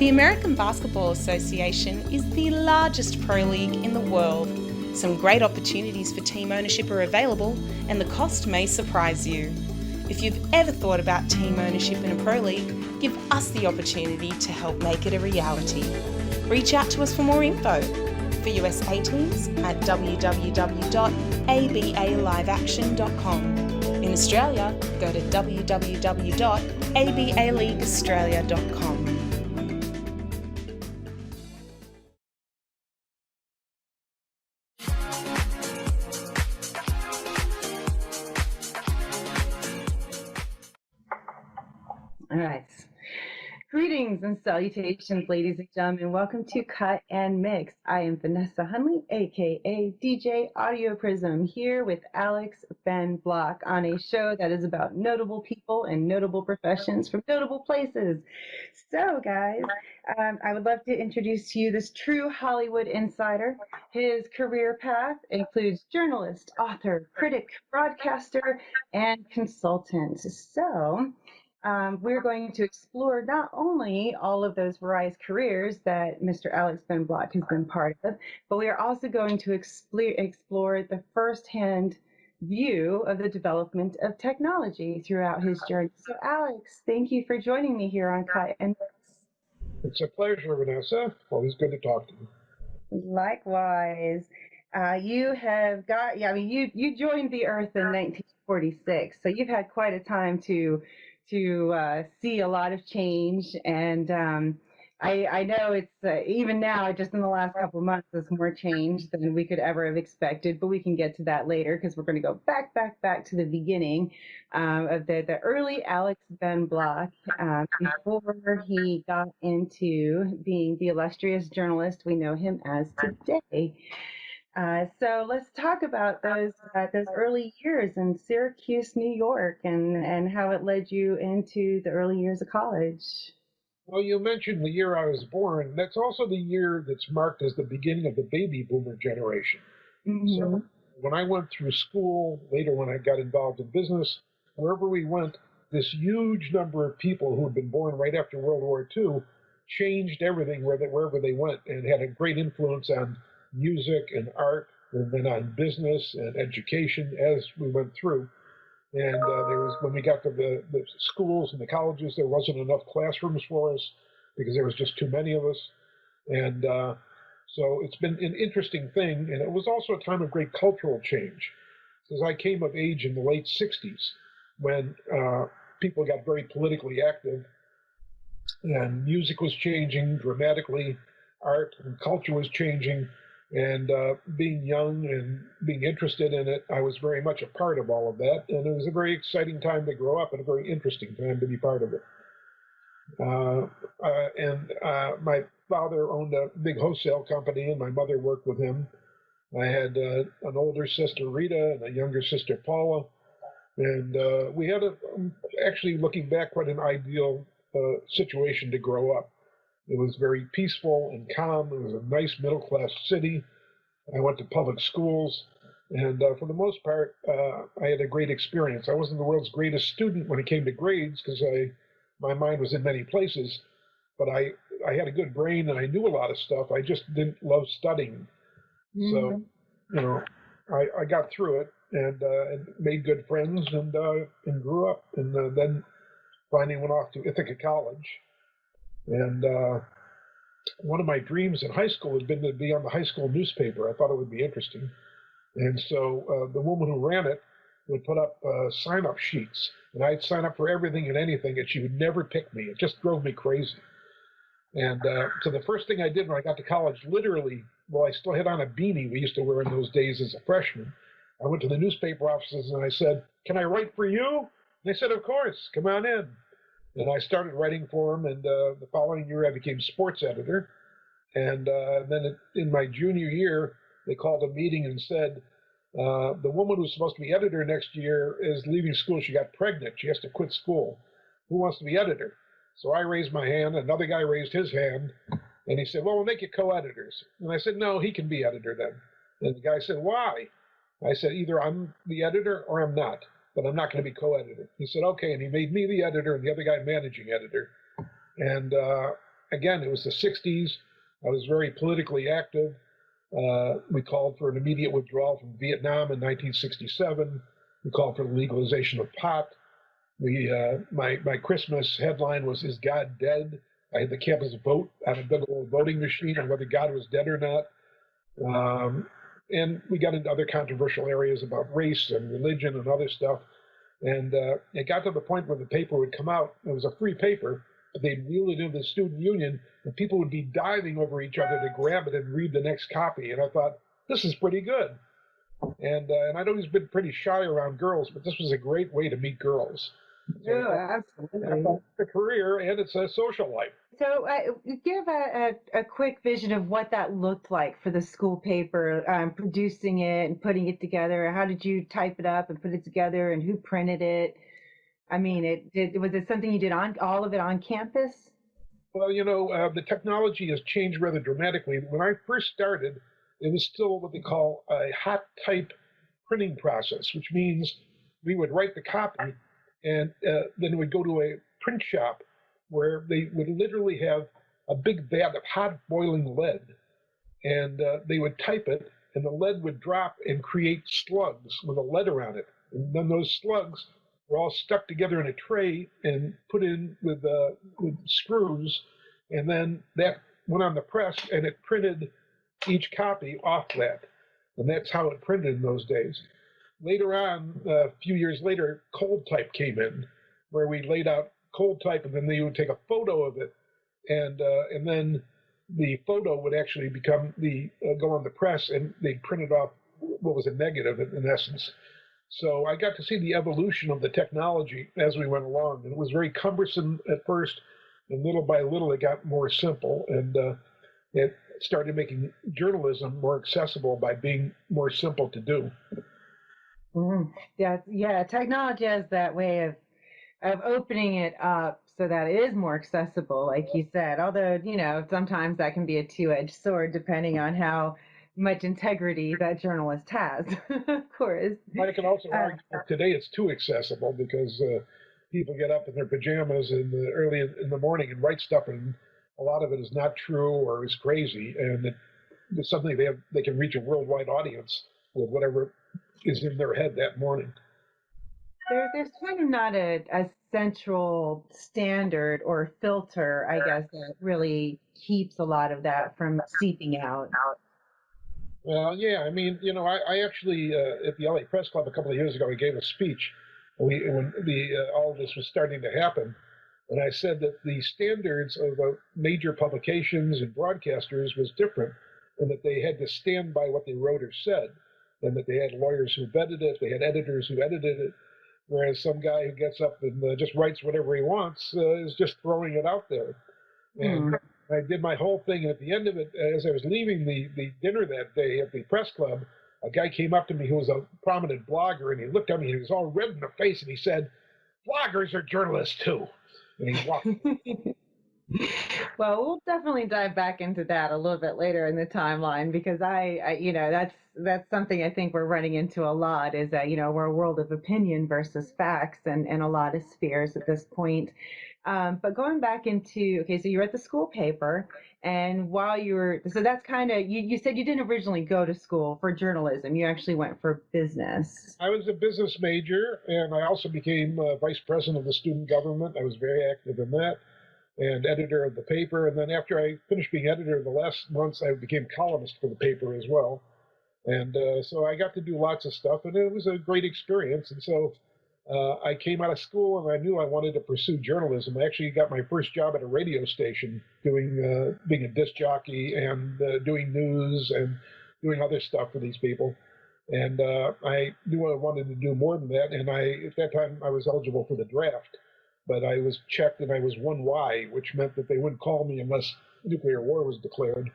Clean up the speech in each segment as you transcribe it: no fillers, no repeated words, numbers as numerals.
The American Basketball Association is the largest pro league in the world. Some great opportunities for team ownership are available, and the cost may surprise you. If you've ever thought about team ownership in a pro league, give us the opportunity to help make it a reality. Reach out to us for more info. For USA teams at www.abaliveaction.com. In Australia, go to www.abaleagueaustralia.com. All right. Greetings and salutations, ladies and gentlemen. Welcome to Cut and Mix. I am Vanessa Hundley, aka DJ Audioprism, here with Alex Ben Block on a show that is about notable people and notable professions from notable places. So, guys, I would love to introduce to you this true Hollywood insider. His career path includes journalist, author, critic, broadcaster, and consultant. So, we're going to explore not only all of those various careers that Mr. Alex Ben Block has been part of, but we are also going to explore the firsthand view of the development of technology throughout his journey. So, Alex, thank you for joining me here on Cut and Mix. It's a pleasure, Vanessa. Always good to talk to you. Likewise. You have got, you joined the Earth in 1946, so you've had quite a time to see a lot of change, and I know it's even now, just in the last couple of months, there's more change than we could ever have expected, but we can get to that later because we're going to go back to the beginning of the early Alex Ben Block, before he got into being the illustrious journalist we know him as today. So let's talk about those early years in Syracuse, New York, and how it led you into the early years of college. Well, you mentioned the year I was born. That's also the year that's marked as the beginning of the baby boomer generation. Mm-hmm. So when I went through school, later when I got involved in business, wherever we went, this huge number of people who had been born right after World War II changed everything wherever they went, and had a great influence on music and art, and then on business and education as we went through. And when we got to the schools and the colleges, there wasn't enough classrooms for us because there was just too many of us. And so it's been an interesting thing. And it was also a time of great cultural change, because I came of age in the late 60s when people got very politically active, and music was changing dramatically, art and culture was changing. And being young and being interested in it, I was very much a part of all of that. And it was a very exciting time to grow up and a very interesting time to be part of it. My father owned a big wholesale company, and my mother worked with him. I had an older sister, Rita, and a younger sister, Paula. And we had, actually looking back, quite an ideal situation to grow up. It was very peaceful and calm. It was a nice middle-class city. I went to public schools, and for the most part, I had a great experience. I wasn't the world's greatest student when it came to grades, because my mind was in many places, but I had a good brain, and I knew a lot of stuff. I just didn't love studying. Mm-hmm. So, I got through it, and made good friends, and grew up, and then finally went off to Ithaca College. And one of my dreams in high school had been to be on the high school newspaper. I thought it would be interesting. And so the woman who ran it would put up sign-up sheets, and I'd sign up for everything and anything, and she would never pick me. It just drove me crazy. And so the first thing I did when I got to college, literally, well, I still had on a beanie we used to wear in those days as a freshman. I went to the newspaper offices, and I said, "Can I write for you?" And they said, "Of course, come on in." And I started writing for him, and the following year I became sports editor. And then in my junior year, they called a meeting and said, the woman who's supposed to be editor next year is leaving school. She got pregnant. She has to quit school. Who wants to be editor? So I raised my hand. Another guy raised his hand. And he said, "Well, we'll make you co-editors." And I said, "No, he can be editor then." And the guy said, "Why?" I said, "Either I'm the editor or I'm not. But I'm not going to be co-editor." He said, "Okay," and he made me the editor and the other guy managing editor. And again, it was the 60s. I was very politically active. We called for an immediate withdrawal from Vietnam in 1967. We called for the legalization of pot. My Christmas headline was, "Is God Dead?" I had the campus vote on a big old voting machine on whether God was dead or not. And we got into other controversial areas about race and religion and other stuff. And it got to the point where the paper would come out. It was a free paper, but they'd wheel it into the student union, and people would be diving over each other to grab it and read the next copy. And I thought, this is pretty good. And I'd always been pretty shy around girls, but this was a great way to meet girls. So Yeah, absolutely. it's a career, and it's a social life. So give a quick vision of what that looked like for the school paper, producing it and putting it together. How did you type it up and put it together, and who printed it? I mean, was it something you did on all of it on campus? Well, the technology has changed rather dramatically. When I first started, it was still what they call a hot type printing process, which means we would write the copy, and then we'd go to a print shop where they would literally have a big vat of hot boiling lead, and they would type it, and the lead would drop and create slugs with a letter on it. And then those slugs were all stuck together in a tray and put in with screws, and then that went on the press, and it printed each copy off that. And that's how it printed in those days. Later on, a few years later, cold type came in, where we laid out cold type, and then they would take a photo of it, and then the photo would actually become go on the press, and they printed off what was a negative in essence. So I got to see the evolution of the technology as we went along, and it was very cumbersome at first, and little by little it got more simple, and it started making journalism more accessible by being more simple to do. Mm-hmm. Yeah. Technology has that way of opening it up so that it is more accessible, like you said. Although, sometimes that can be a two-edged sword depending on how much integrity that journalist has, of course. I can also argue that today it's too accessible because people get up in their pajamas early in the morning and write stuff, and a lot of it is not true or is crazy, and it's something they can reach a worldwide audience with whatever is in their head that morning. There's kind of not a central standard or filter, I guess, that really keeps a lot of that from seeping out. Well, yeah, I mean, I actually, at the LA Press Club a couple of years ago, I gave a speech when all of this was starting to happen. And I said that the standards of the major publications and broadcasters was different, and that they had to stand by what they wrote or said, and that they had lawyers who vetted it, they had editors who edited it, whereas some guy who gets up and just writes whatever he wants is just throwing it out there. And I did my whole thing, and at the end of it, as I was leaving the dinner that day at the press club, a guy came up to me who was a prominent blogger, and he looked at me, and he was all red in the face, and he said, "Bloggers are journalists too." And he walked. Well, we'll definitely dive back into that a little bit later in the timeline, because that's something I think we're running into a lot, is that, we're a world of opinion versus facts and a lot of spheres at this point. But going back into, okay, so you're at the school paper, and so that's kind of, you said you didn't originally go to school for journalism. You actually went for business. I was a business major, and I also became vice president of the student government. I was very active in that, and editor of the paper. And then after I finished being editor, the last months I became columnist for the paper as well. And so I got to do lots of stuff, and it was a great experience. And so I came out of school, and I knew I wanted to pursue journalism. I actually got my first job at a radio station, being a disc jockey and doing news and doing other stuff for these people. And I knew I wanted to do more than that. And at that time, I was eligible for the draft, but I was checked, and I was 1Y, which meant that they wouldn't call me unless nuclear war was declared.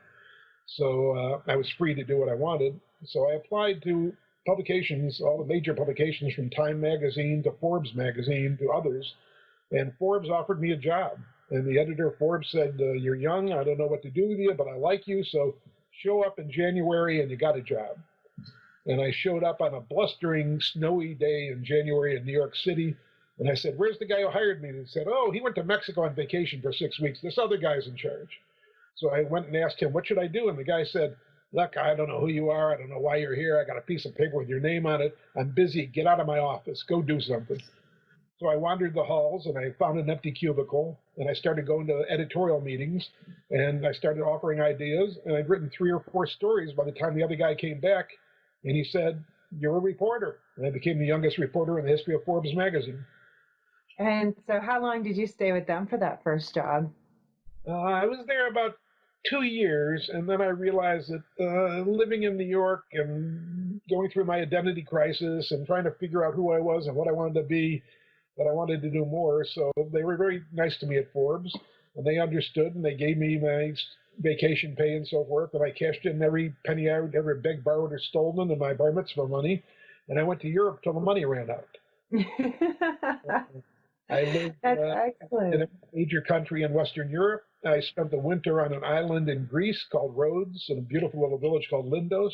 So I was free to do what I wanted. So I applied to publications, all the major publications, from Time magazine to Forbes magazine to others, and Forbes offered me a job. And the editor of Forbes said, "You're young, I don't know what to do with you, but I like you, so show up in January and you got a job." And I showed up on a blustering, snowy day in January in New York City, And I said, where's the guy who hired me? And he said, oh, he went to Mexico on vacation for 6 weeks. This other guy's in charge. So I went and asked him, what should I do? And the guy said, look, I don't know who you are. I don't know why you're here. I got a piece of paper with your name on it. I'm busy. Get out of my office. Go do something. So I wandered the halls and I found an empty cubicle and I started going to editorial meetings and I started offering ideas. And I'd written 3 or 4 stories by the time the other guy came back and he said, you're a reporter. And I became the youngest reporter in the history of Forbes magazine. And so how long did you stay with them for that first job? I was there about 2 years, and then I realized that living in New York and going through my identity crisis and trying to figure out who I was and what I wanted to be, that I wanted to do more. So they were very nice to me at Forbes, and they understood, and they gave me my vacation pay and so forth, and I cashed in every penny I ever begged, borrowed, or stolen in my bar mitzvah money, and I went to Europe till the money ran out. I lived in a major country in Western Europe. I spent the winter on an island in Greece called Rhodes in a beautiful little village called Lindos.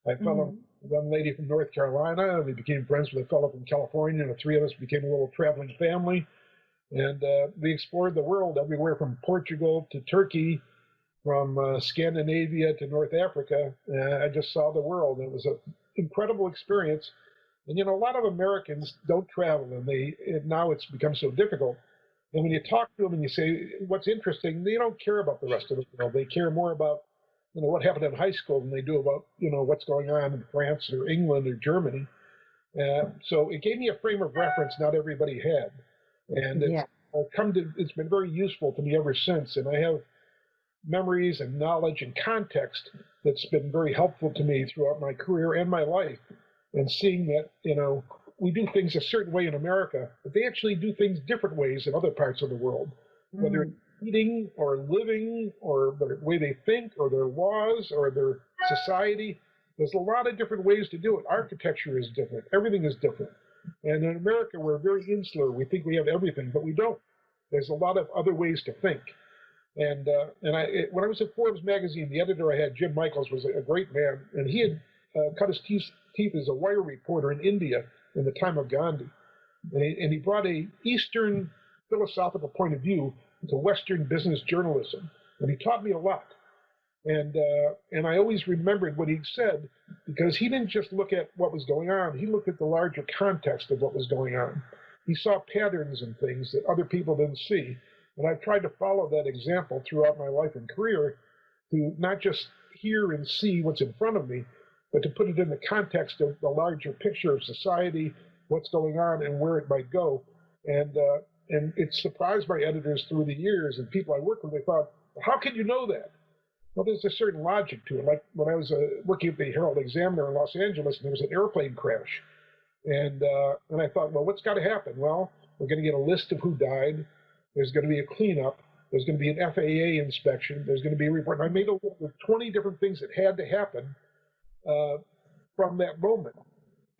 I fell in with one lady from North Carolina, and we became friends with a fellow from California, and the 3 of us became a little traveling family. And we explored the world everywhere from Portugal to Turkey, from Scandinavia to North Africa. I just saw the world. It was an incredible experience. And, a lot of Americans don't travel, and now it's become so difficult. And when you talk to them and you say, what's interesting, they don't care about the rest of the world. They care more about, what happened in high school than they do about, what's going on in France or England or Germany. So it gave me a frame of reference not everybody had. And it's been very useful to me ever since. And I have memories and knowledge and context that's been very helpful to me throughout my career and my life. And seeing that, we do things a certain way in America, but they actually do things different ways in other parts of the world, whether it's eating or living or the way they think or their laws or their society. There's a lot of different ways to do it. Architecture is different. Everything is different. And in America, we're very insular. We think we have everything, but we don't. There's a lot of other ways to think. And when I was at Forbes magazine, the editor I had, Jim Michaels, was a great man, and he had cut his teeth as a wire reporter in India in the time of Gandhi. And he brought a Eastern philosophical point of view to Western business journalism. And he taught me a lot. And I always remembered what he said, because he didn't just look at what was going on. He looked at the larger context of what was going on. He saw patterns and things that other people didn't see. And I've tried to follow that example throughout my life and career, to not just hear and see what's in front of me, but to put it in the context of the larger picture of society, what's going on and where it might go. And it surprised my editors through the years, and people I worked with, they thought, how can you know that? Well, there's a certain logic to it. Like when I was working at the Herald Examiner in Los Angeles, and there was an airplane crash. And I thought, well, what's got to happen? Well, we're going to get a list of who died. There's going to be a cleanup. There's going to be an FAA inspection. There's going to be a report. And I made a list of 20 different things that had to happen from that moment.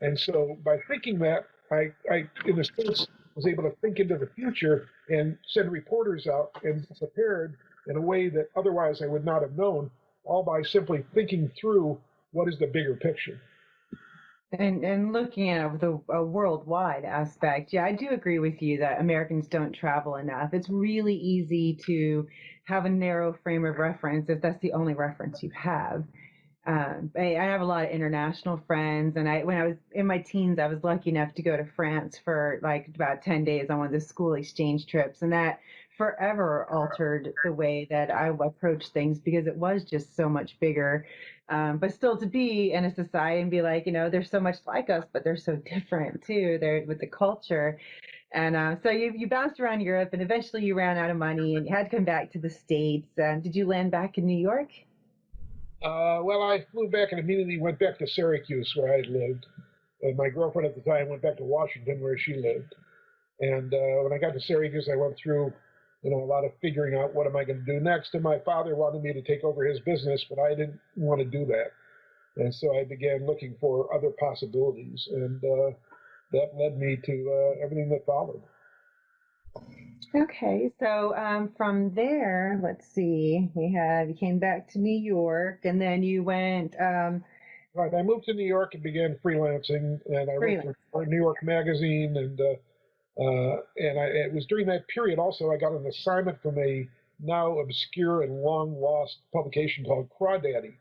And so by thinking that, I, in a sense, was able to think into the future and send reporters out and prepared in a way that otherwise I would not have known, all by simply thinking through what is the bigger picture. And looking at the worldwide aspect, yeah, I do agree with you that Americans don't travel enough. It's really easy to have a narrow frame of reference if that's the only reference you have. I have a lot of international friends, and when I was in my teens, I was lucky enough to go to France for like about 10 days on one of the school exchange trips, and that forever altered the way that I approach things, because it was just so much bigger. But still, to be in a society and be like, they're so much like us, but they're so different too. They're with the culture. And so you bounced around Europe, and eventually you ran out of money and you had to come back to the States. Did you land back in New York? Well, I flew back and immediately went back to Syracuse, where I lived. And my girlfriend at the time went back to Washington, where she lived. And when I got to Syracuse, I went through, a lot of figuring out what am I going to do next. And my father wanted me to take over his business, but I didn't want to do that. And so I began looking for other possibilities. And that led me to everything that followed. Okay, so from there, let's see, you came back to New York, and then you went. Right, I moved to New York and began freelancing, and I wrote for New York Magazine, and It was during that period also I got an assignment from a now obscure and long lost publication called Crawdaddy.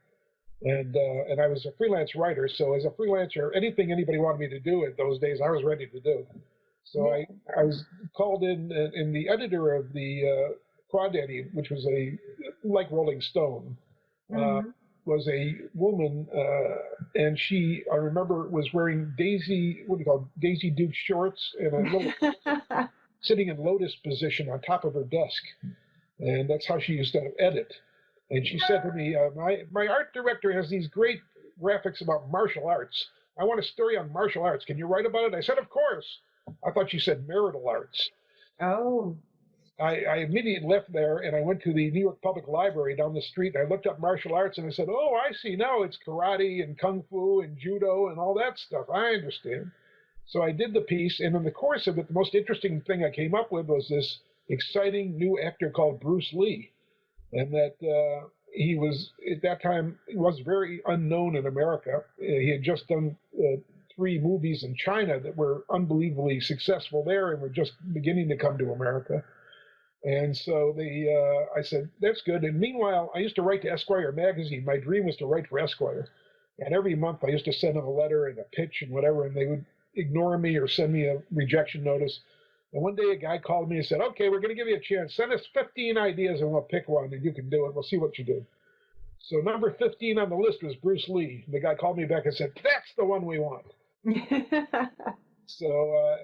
And I was a freelance writer, so as a freelancer, anything anybody wanted me to do at those days, I was ready to do. So I was called in, and the editor of the Crawdaddy, which was like Rolling Stone, was a woman, and she, I remember, was wearing Daisy Duke shorts and a little sitting in lotus position on top of her desk, and that's how she used to edit. And she said to me, my art director has these great graphics about martial arts. I want a story on martial arts. Can you write about it? I said, of course. I thought she said marital arts. Oh. I immediately left there and I went to the New York Public Library down the street. I looked up martial arts and I said, oh, I see now it's karate and kung fu and judo and all that stuff. I understand. So I did the piece, and in the course of it, the most interesting thing I came up with was this exciting new actor called Bruce Lee. And that he was, at that time, he was very unknown in America. He had just done 3 movies in China that were unbelievably successful there and were just beginning to come to America. And so I said, that's good. And meanwhile, I used to write to Esquire magazine. My dream was to write for Esquire. And every month I used to send them a letter and a pitch and whatever, and they would ignore me or send me a rejection notice. And one day a guy called me and said, okay, we're going to give you a chance. Send us 15 ideas and we'll pick one and you can do it. We'll see what you do. So number 15 on the list was Bruce Lee. The guy called me back and said, that's the one we want. So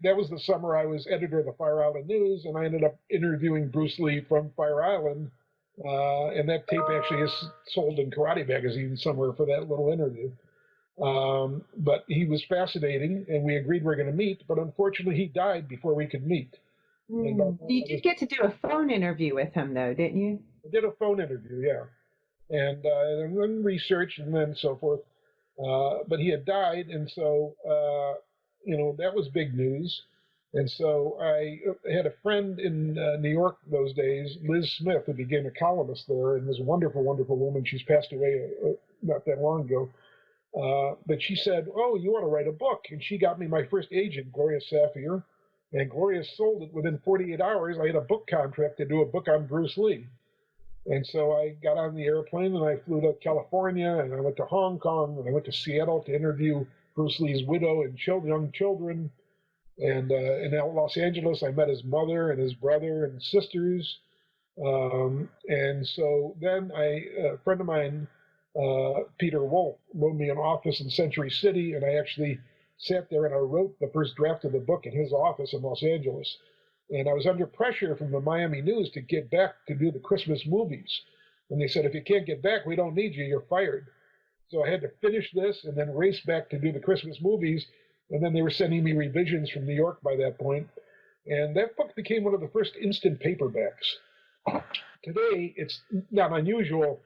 that was the summer I was editor of the Fire Island News, and I ended up interviewing Bruce Lee from Fire Island. And that tape actually is sold in Karate Magazine somewhere for that little interview. But he was fascinating, and we agreed we were going to meet, but unfortunately he died before we could meet. You did get to do a phone interview with him, though, didn't you? I did a phone interview, yeah. And then research and then so forth. But he had died, and so, that was big news. And so I had a friend in New York those days, Liz Smith, who became a columnist there and was a wonderful, wonderful woman. She's passed away not that long ago. But she said, oh, you want to write a book? And she got me my first agent, Gloria Safier, and Gloria sold it within 48 hours. I had a book contract to do a book on Bruce Lee. And so I got on the airplane and I flew to California and I went to Hong Kong and I went to Seattle to interview Bruce Lee's widow and young children. And in Los Angeles, I met his mother and his brother and sisters. And so then a friend of mine, Peter Wolf, loaned me an office in Century City, and I actually sat there and I wrote the first draft of the book in his office in Los Angeles. And I was under pressure from the Miami News to get back to do the Christmas movies. And they said, if you can't get back, we don't need you, you're fired. So I had to finish this and then race back to do the Christmas movies. And then they were sending me revisions from New York by that point. And that book became one of the first instant paperbacks. Today, it's not unusual.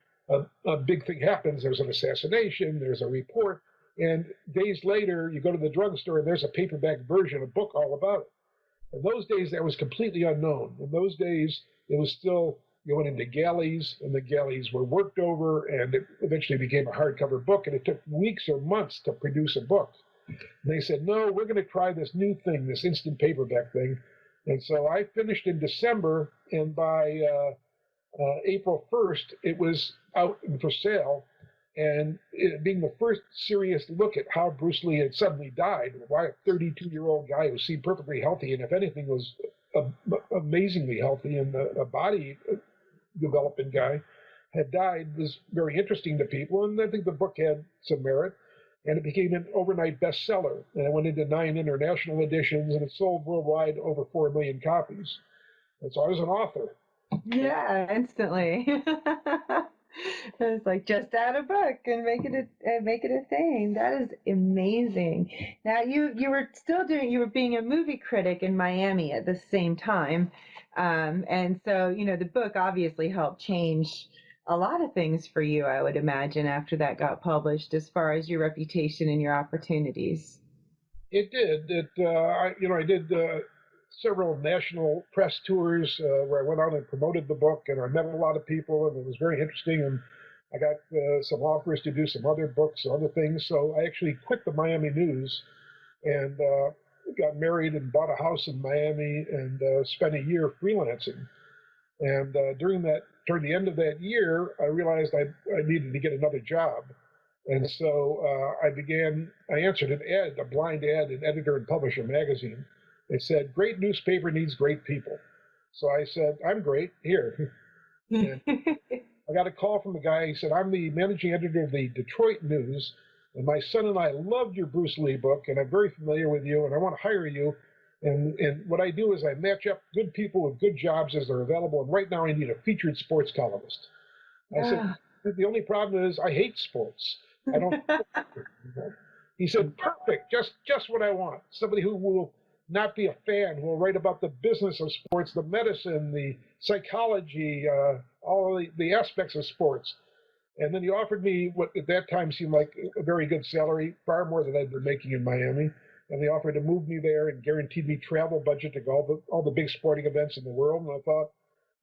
A big thing happens. There's an assassination. There's a report. And days later, you go to the drugstore and there's a paperback version, a book all about it. In those days, that was completely unknown. In those days, it was still going into galleys, and the galleys were worked over, and it eventually became a hardcover book, and it took weeks or months to produce a book. And they said, no, we're going to try this new thing, this instant paperback thing. And so I finished in December, and by April 1st, it was out and for sale. And it being the first serious look at how Bruce Lee had suddenly died, why a 32-year-old guy who seemed perfectly healthy, and if anything was amazingly healthy and a body developing guy, had died, was very interesting to people. And I think the book had some merit. And it became an overnight bestseller. And it went into 9 international editions, and it sold worldwide over 4 million copies. And so I was an author. Yeah, instantly. It's like, just add a book and make it a thing. That is amazing. Now you were being a movie critic in Miami at the same time, and so the book obviously helped change a lot of things for you, I would imagine, after that got published, as far as your reputation and your opportunities. It did. I did several national press tours where I went out and promoted the book, and I met a lot of people, and it was very interesting. And I got some offers to do some other books, other things. So I actually quit the Miami News and got married and bought a house in Miami and spent a year freelancing. And during the end of that year, I realized I needed to get another job. And so I answered an ad, a blind ad in Editor and Publisher magazine. It said, "Great newspaper needs great people." So I said, "I'm great, here." And I got a call from the guy. He said, "I'm the managing editor of the Detroit News, and my son and I loved your Bruce Lee book, and I'm very familiar with you, and I want to hire you. And what I do is I match up good people with good jobs as they're available, and right now I need a featured sports columnist." I said, "The only problem is I hate sports. I don't." He said, "Perfect, just what I want. Somebody who will not be a fan, who will write about the business of sports, the medicine, the psychology, all the aspects of sports." And then he offered me what at that time seemed like a very good salary, far more than I'd been making in Miami. And they offered to move me there and guaranteed me travel budget to go all the big sporting events in the world. And I thought,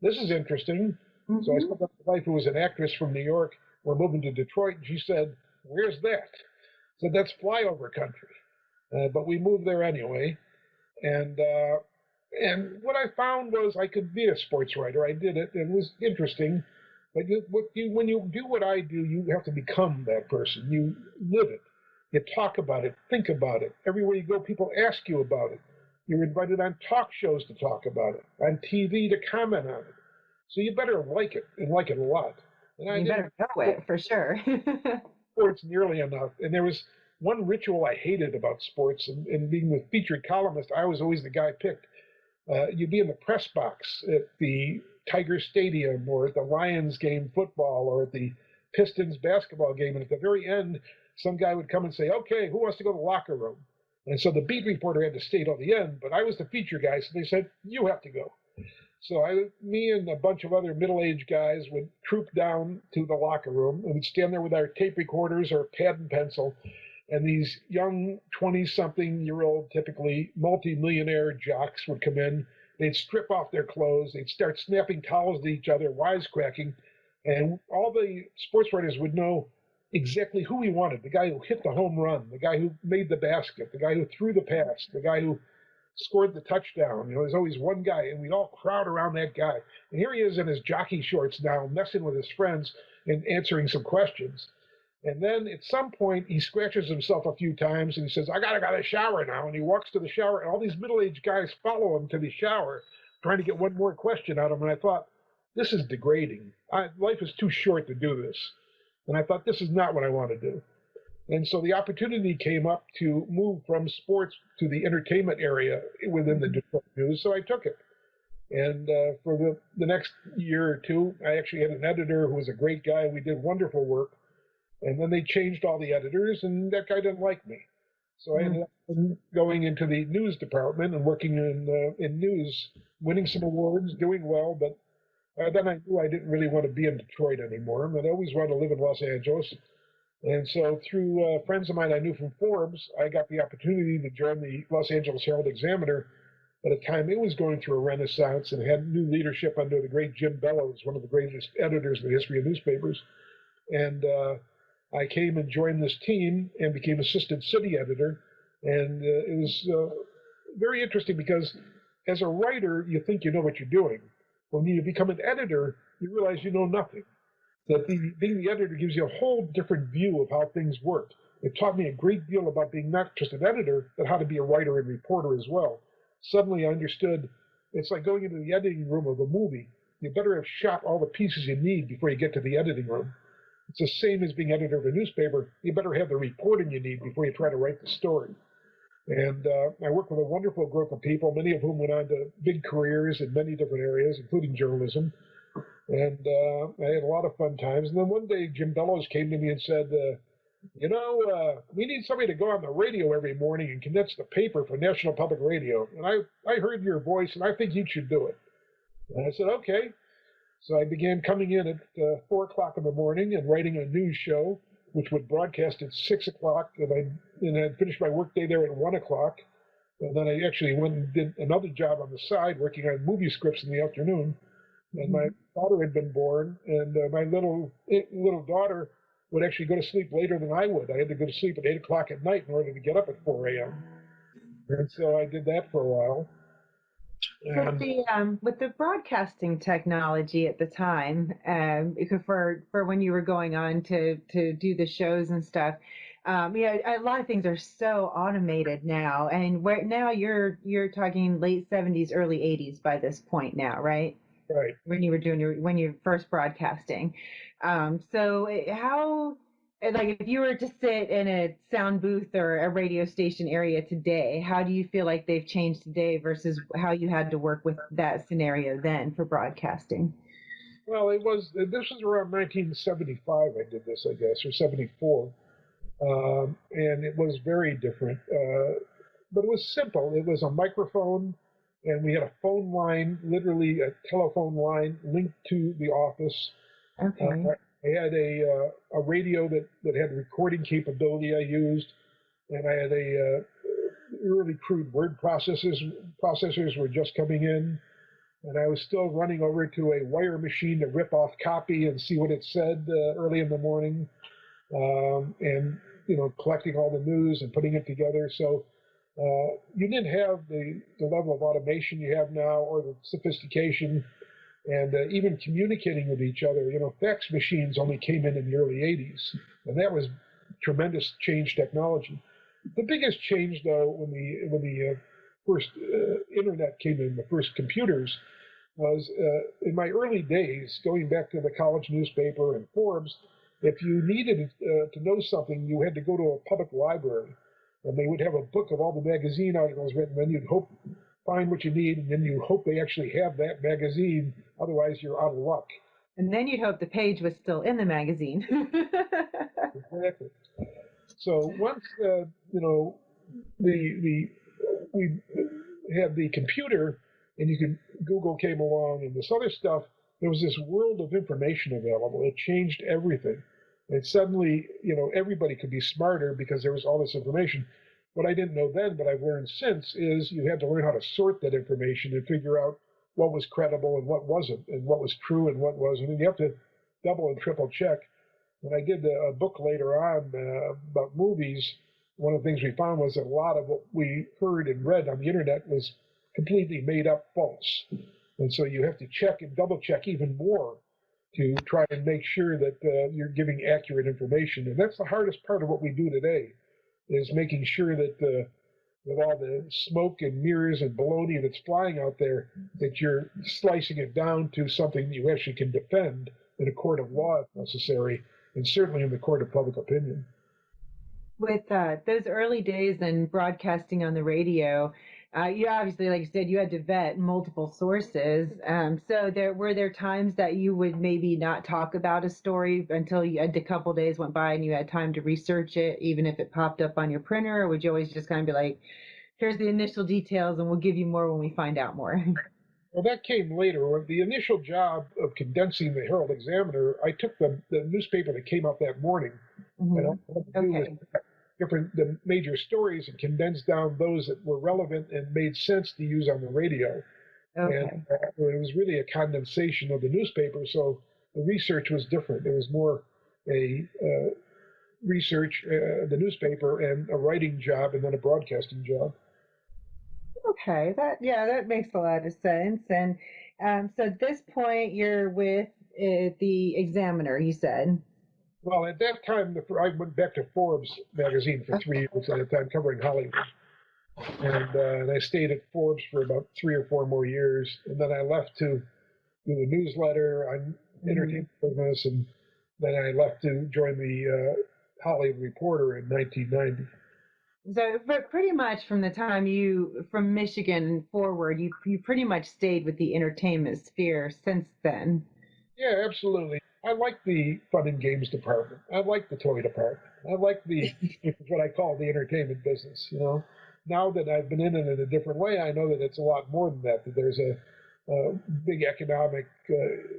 this is interesting. Mm-hmm. So I spoke to my wife, who was an actress from New York. We're moving to Detroit. And she said, "Where's that?" I said, "That's flyover country." But we moved there anyway. And what I found was I could be a sports writer. I did it. It was interesting. But when you do what I do, you have to become that person. You live it. You talk about it, think about it. Everywhere you go, people ask you about it. You're invited on talk shows to talk about it, on TV to comment on it. So you better like it, and like it a lot. And you better know it, for sure. Sports nearly enough. And there was one ritual I hated about sports, and being the featured columnist, I was always the guy picked. You'd be in the press box at the Tiger Stadium, or at the Lions game football, or at the Pistons basketball game, and at the very end, some guy would come and say, "Okay, who wants to go to the locker room?" And so the beat reporter had to stay till the end, but I was the feature guy, so they said, "You have to go." So me and a bunch of other middle-aged guys would troop down to the locker room, and we'd stand there with our tape recorders or pad and pencil, and these young 20-something-year-old, typically multi-millionaire jocks would come in. They'd strip off their clothes. They'd start snapping towels at each other, wisecracking, and all the sports writers would know exactly who we wanted: the guy who hit the home run, the guy who made the basket, the guy who threw the pass, the guy who scored the touchdown. There's always one guy, and we'd all crowd around that guy. And here he is in his jockey shorts now, messing with his friends and answering some questions. And then at some point, he scratches himself a few times, and he says, "I gotta go to the shower now." And he walks to the shower, and all these middle-aged guys follow him to the shower, trying to get one more question out of him. And I thought, this is degrading. Life is too short to do this. And I thought, this is not what I want to do. And so the opportunity came up to move from sports to the entertainment area within the Detroit News, so I took it. And for the next year or two, I actually had an editor who was a great guy. We did wonderful work. And then they changed all the editors, and that guy didn't like me. So I ended up going into the news department and working in news, winning some awards, doing well, but then I knew I didn't really want to be in Detroit anymore, and I always wanted to live in Los Angeles. And so through friends of mine I knew from Forbes, I got the opportunity to join the Los Angeles Herald-Examiner at a time it was going through a renaissance and had new leadership under the great Jim Bellows, one of the greatest editors in the history of newspapers. And I came and joined this team and became assistant city editor. And it was very interesting because as a writer, you think you know what you're doing. When you become an editor, you realize you know nothing. That being the editor gives you a whole different view of how things work. It taught me a great deal about being not just an editor, but how to be a writer and reporter as well. Suddenly I understood it's like going into the editing room of a movie. You better have shot all the pieces you need before you get to the editing room. It's the same as being editor of a newspaper. You better have the reporting you need before you try to write the story. And I worked with a wonderful group of people, many of whom went on to big careers in many different areas, including journalism. And I had a lot of fun times. And then one day, Jim Bellows came to me and said, we need somebody to go on the radio every morning and condense the paper for National Public Radio. And I heard your voice, and I think you should do it. And I said, okay. So I began coming in at 4 o'clock in the morning and writing a news show, which would broadcast at 6 o'clock. And I'd finish my workday there at 1 o'clock. And then I actually went and did another job on the side, working on movie scripts in the afternoon. And my daughter had been born, and my little daughter would actually go to sleep later than I would. I had to go to sleep at 8 o'clock at night in order to get up at 4 a.m. And so I did that for a while. With the broadcasting technology at the time, for when you were going on to do the shows and stuff, a lot of things are so automated now, and where now you're talking late 70s, early 80s by this point now, right? Right. When you were when you first broadcasting. How, like, if you were to sit in a sound booth or a radio station area today, how do you feel like they've changed today versus how you had to work with that scenario then for broadcasting? Well, this was around 1975 I did this, I guess, or 74. And it was very different. But it was simple. It was a microphone, and we had a phone line, literally a telephone line linked to the office. Okay. I had a radio that had recording capability I used, and I had really crude word processors. Processors were just coming in, and I was still running over to a wire machine to rip off copy and see what it said early in the morning, and collecting all the news and putting it together. So you didn't have the level of automation you have now, or the sophistication, and even communicating with each other. Fax machines only came in the early 80s, and that was tremendous change technology. The biggest change, though, when the first internet came in, the first computers, was in my early days, going back to the college newspaper and Forbes. If you needed to know something, you had to go to a public library, and they would have a book of all the magazine articles written. Then you'd find what you need, and then you hope they actually have that magazine. Otherwise, you're out of luck. And then you'd hope the page was still in the magazine. Exactly. So once we had the computer, and Google came along, and this other stuff, there was this world of information available. It changed everything. And suddenly, everybody could be smarter because there was all this information. What I didn't know then, but I've learned since, is you had to learn how to sort that information and figure out what was credible and what wasn't, and what was true and what wasn't. And you have to double and triple check. When I did a book later on about movies, one of the things we found was that a lot of what we heard and read on the internet was completely made up, false. And so you have to check and double check even more to try and make sure that you're giving accurate information. And that's the hardest part of what we do today, is making sure that with all the smoke and mirrors and baloney that's flying out there, that you're slicing it down to something that you actually can defend in a court of law if necessary, and certainly in the court of public opinion. With those early days and broadcasting on the radio, you obviously, like you said, you had to vet multiple sources. So were there times that you would maybe not talk about a story until a couple days went by and you had time to research it, even if it popped up on your printer? Or would you always just kind of be like, here's the initial details and we'll give you more when we find out more? Well, that came later. The initial job of condensing the Herald Examiner, I took the newspaper that came out that morning, and all I had to do was the major stories and condense down those that were relevant and made sense to use on the radio. Okay. And it was really a condensation of the newspaper, so the research was different. It was more a research, the newspaper, and a writing job, and then a broadcasting job. Okay, that makes a lot of sense. And so at this point, you're with the Examiner, you said. Well, at that time, I went back to Forbes magazine for 3 years at a time, covering Hollywood. And I stayed at Forbes for about 3 or 4 more years. And then I left to do the newsletter on entertainment business. And then I left to join the Hollywood Reporter in 1990. So, but pretty much from the time from Michigan forward, you pretty much stayed with the entertainment sphere since then. Yeah, absolutely. I like the fun and games department. I like the toy department. I like what I call the entertainment business. Now that I've been in it in a different way, I know that it's a lot more than that. That there's a big economic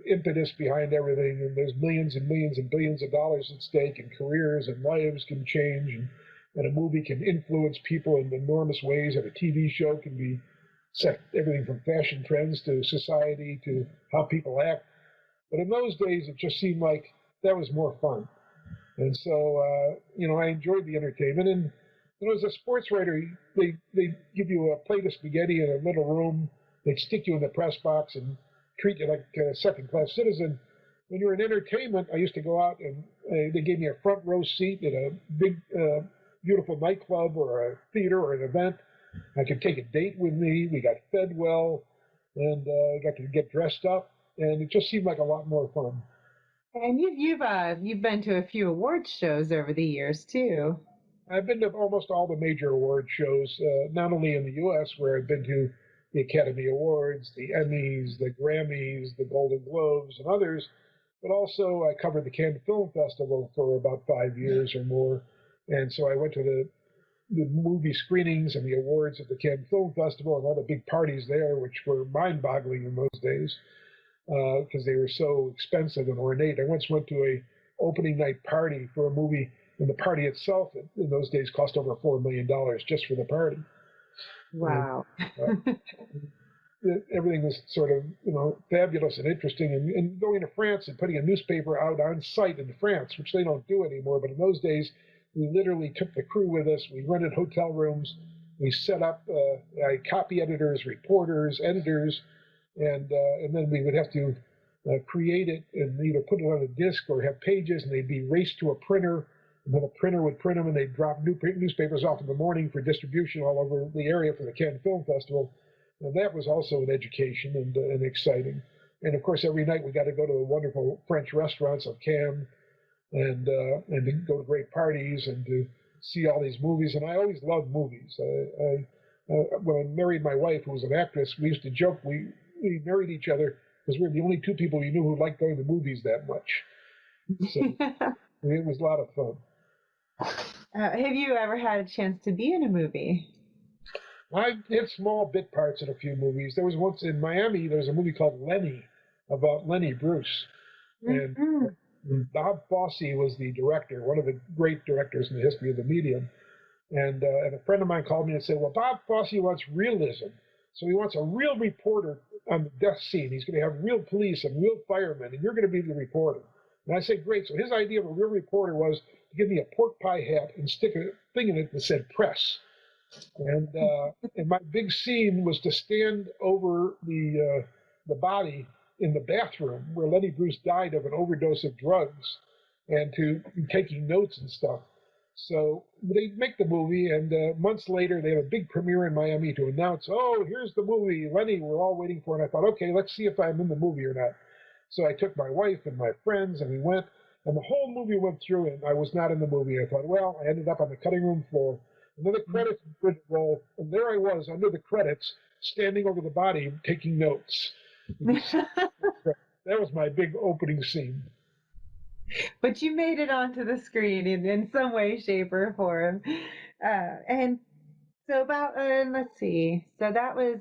impetus behind everything, and there's millions and millions and billions of dollars at stake, and careers and lives can change, and a movie can influence people in enormous ways, and a TV show can be set everything from fashion trends to society to how people act. But in those days, it just seemed like that was more fun. And so, I enjoyed the entertainment. And as a sports writer, they give you a plate of spaghetti in a little room. They stick you in the press box and treat you like a second-class citizen. When you're in entertainment, I used to go out and they gave me a front row seat at a big, beautiful nightclub or a theater or an event. I could take a date with me. We got fed well, and got to get dressed up, and it just seemed like a lot more fun. And you've been to a few awards shows over the years too. I've been to almost all the major award shows, not only in the U.S., where I've been to the Academy Awards, the Emmys, the Grammys, the Golden Globes, and others, but also I covered the Cannes Film Festival for about 5 years or more. And so I went to the movie screenings and the awards at the Cannes Film Festival and all the big parties there, which were mind-boggling in those days because they were so expensive and ornate. I once went to a opening night party for a movie, and the party itself in those days cost over $4 million just for the party. Wow. And, everything was sort of, fabulous and interesting. And going to France and putting a newspaper out on site in France, which they don't do anymore, but in those days, we literally took the crew with us. We rented hotel rooms. We set up copy editors, reporters, editors, and then we would have to create it and either put it on a disc or have pages, and they'd be raced to a printer, and then a printer would print them, and they'd drop newspapers off in the morning for distribution all over the area for the Cannes Film Festival. And that was also an education and exciting. And of course, every night we got to go to the wonderful French restaurants of Cannes and to go to great parties and to see all these movies. And I always loved movies. When I married my wife, who was an actress, we used to joke we married each other because we were the only two people we knew who liked going to movies that much. So it was a lot of fun. Have you ever had a chance to be in a movie? I did small bit parts in a few movies. There was once in Miami, there was a movie called Lenny, about Lenny Bruce. And Bob Fosse was the director, one of the great directors in the history of the medium. And a friend of mine called me and said, well, Bob Fosse wants realism. So he wants a real reporter on the death scene. He's going to have real police and real firemen, and you're going to be the reporter. And I said, great. So his idea of a real reporter was to give me a pork pie hat and stick a thing in it that said press. And my big scene was to stand over the body in the bathroom where Lenny Bruce died of an overdose of drugs, and to be taking notes and stuff. So they make the movie, and months later they have a big premiere in Miami to announce, oh, here's the movie, Lenny, we're all waiting for it. And I thought, okay, let's see if I'm in the movie or not. So I took my wife and my friends, and we went, and the whole movie went through, and I was not in the movie. I thought, well, I ended up on the cutting room floor. And then the credits would roll, and there I was under the credits, standing over the body, taking notes. That was my big opening scene. But you made it onto the screen in some way, shape, or form. And so about, let's see. So that was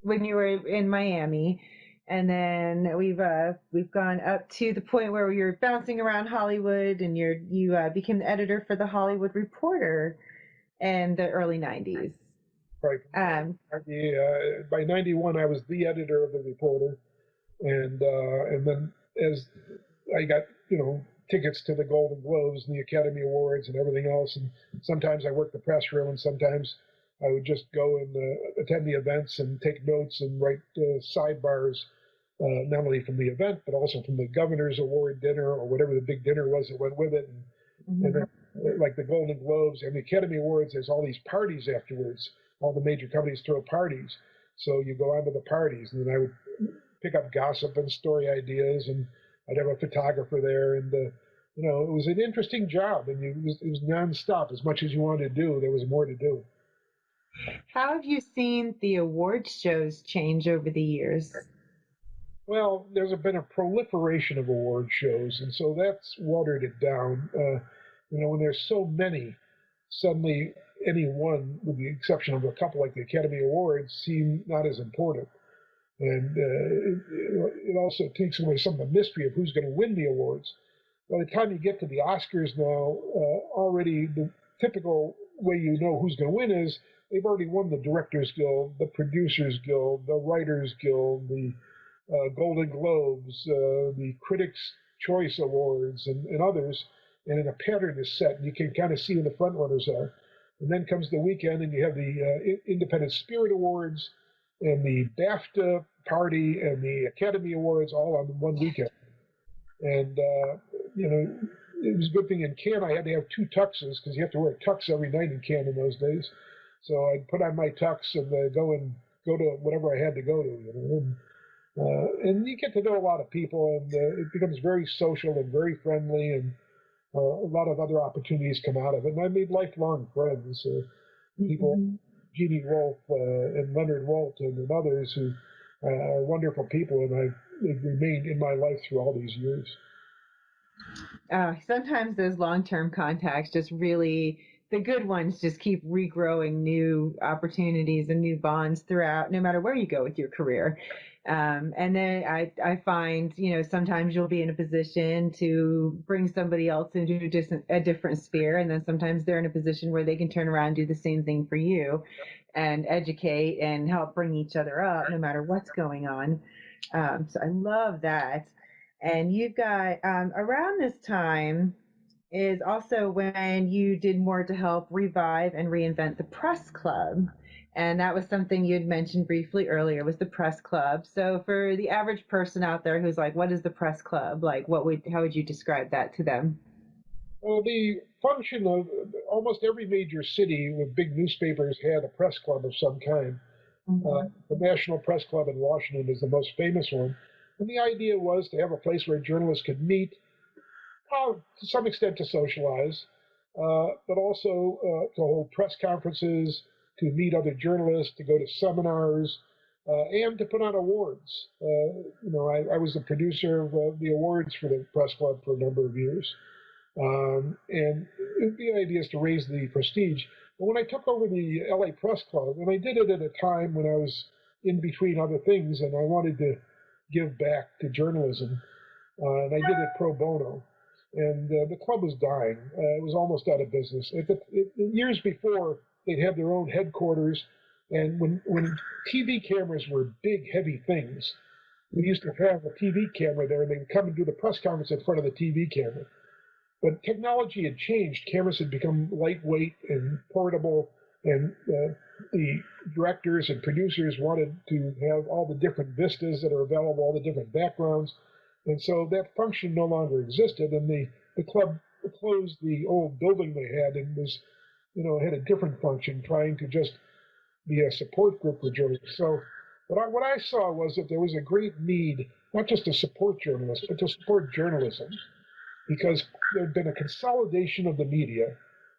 when you were in Miami. And then we've gone up to the point where you're bouncing around Hollywood, and you became the editor for the Hollywood Reporter in the early 90s. Right. By 91, I was the editor of the Reporter. And then as I got, tickets to the Golden Globes and the Academy Awards and everything else, and sometimes I worked the press room, and sometimes I would just go and attend the events and take notes and write sidebars, not only from the event, but also from the Governor's Award dinner or whatever the big dinner was that went with it. And then, like the Golden Globes and the Academy Awards, there's all these parties afterwards. All the major companies throw parties. So you go on to the parties, and then I would pick up gossip and story ideas, and I'd have a photographer there. And, it was an interesting job, and it was nonstop. As much as you wanted to do, there was more to do. How have you seen the award shows change over the years? Well, there's been a proliferation of award shows, and so that's watered it down. When there's so many, suddenly any one, with the exception of a couple like the Academy Awards, seem not as important. And it also takes away some of the mystery of who's going to win the awards. By the time you get to the Oscars now, already the typical way you know who's going to win is they've already won the Directors Guild, the Producers Guild, the Writers Guild, the Golden Globes, the Critics' Choice Awards, and others. And then a pattern is set, and you can kind of see who the front runners are. And then comes the weekend, and you have the Independent Spirit Awards and the BAFTA party and the Academy Awards all on one weekend. And, it was a good thing in Cannes I had to have 2 tuxes, because you have to wear a tux every night in Cannes in those days. So I'd put on my tux and go to whatever I had to go to. And you get to know a lot of people, and it becomes very social and very friendly, and a lot of other opportunities come out of it. And I made lifelong friends, people, Jeannie Wolf and Leonard Walton and others who are wonderful people, and they've remained in my life through all these years. Sometimes those long-term contacts just really, the good ones just keep regrowing new opportunities and new bonds throughout, no matter where you go with your career. And then I find, sometimes you'll be in a position to bring somebody else into a different sphere. And then sometimes they're in a position where they can turn around and do the same thing for you and educate and help bring each other up no matter what's going on. So I love that. And you've got, around this time is also when you did more to help revive and reinvent the press club. And that was something you'd mentioned briefly earlier, was the press club. So for the average person out there who's like, what is the press club? Like, how would you describe that to them? Well, the function of almost every major city with big newspapers had a press club of some kind. The National Press Club in Washington is the most famous one. And the idea was to have a place where journalists could meet, to some extent to socialize, but also to hold press conferences, to meet other journalists, to go to seminars, and to put on awards. I was the producer of the awards for the press club for a number of years. And the idea is to raise the prestige. But when I took over the LA Press Club, and I did it at a time when I was in between other things, and I wanted to give back to journalism, and I did it pro bono. And the club was dying. It was almost out of business. Years before, they'd have their own headquarters, and when TV cameras were big, heavy things, we used to have a TV camera there, and they would come and do the press conference in front of the TV camera. But technology had changed. Cameras had become lightweight and portable, and the directors and producers wanted to have all the different vistas that are available, all the different backgrounds. And so that function no longer existed, and the club closed the old building they had and was, had a different function, trying to just be a support group for journalists. So what I saw was that there was a great need, not just to support journalists, but to support journalism, because there had been a consolidation of the media,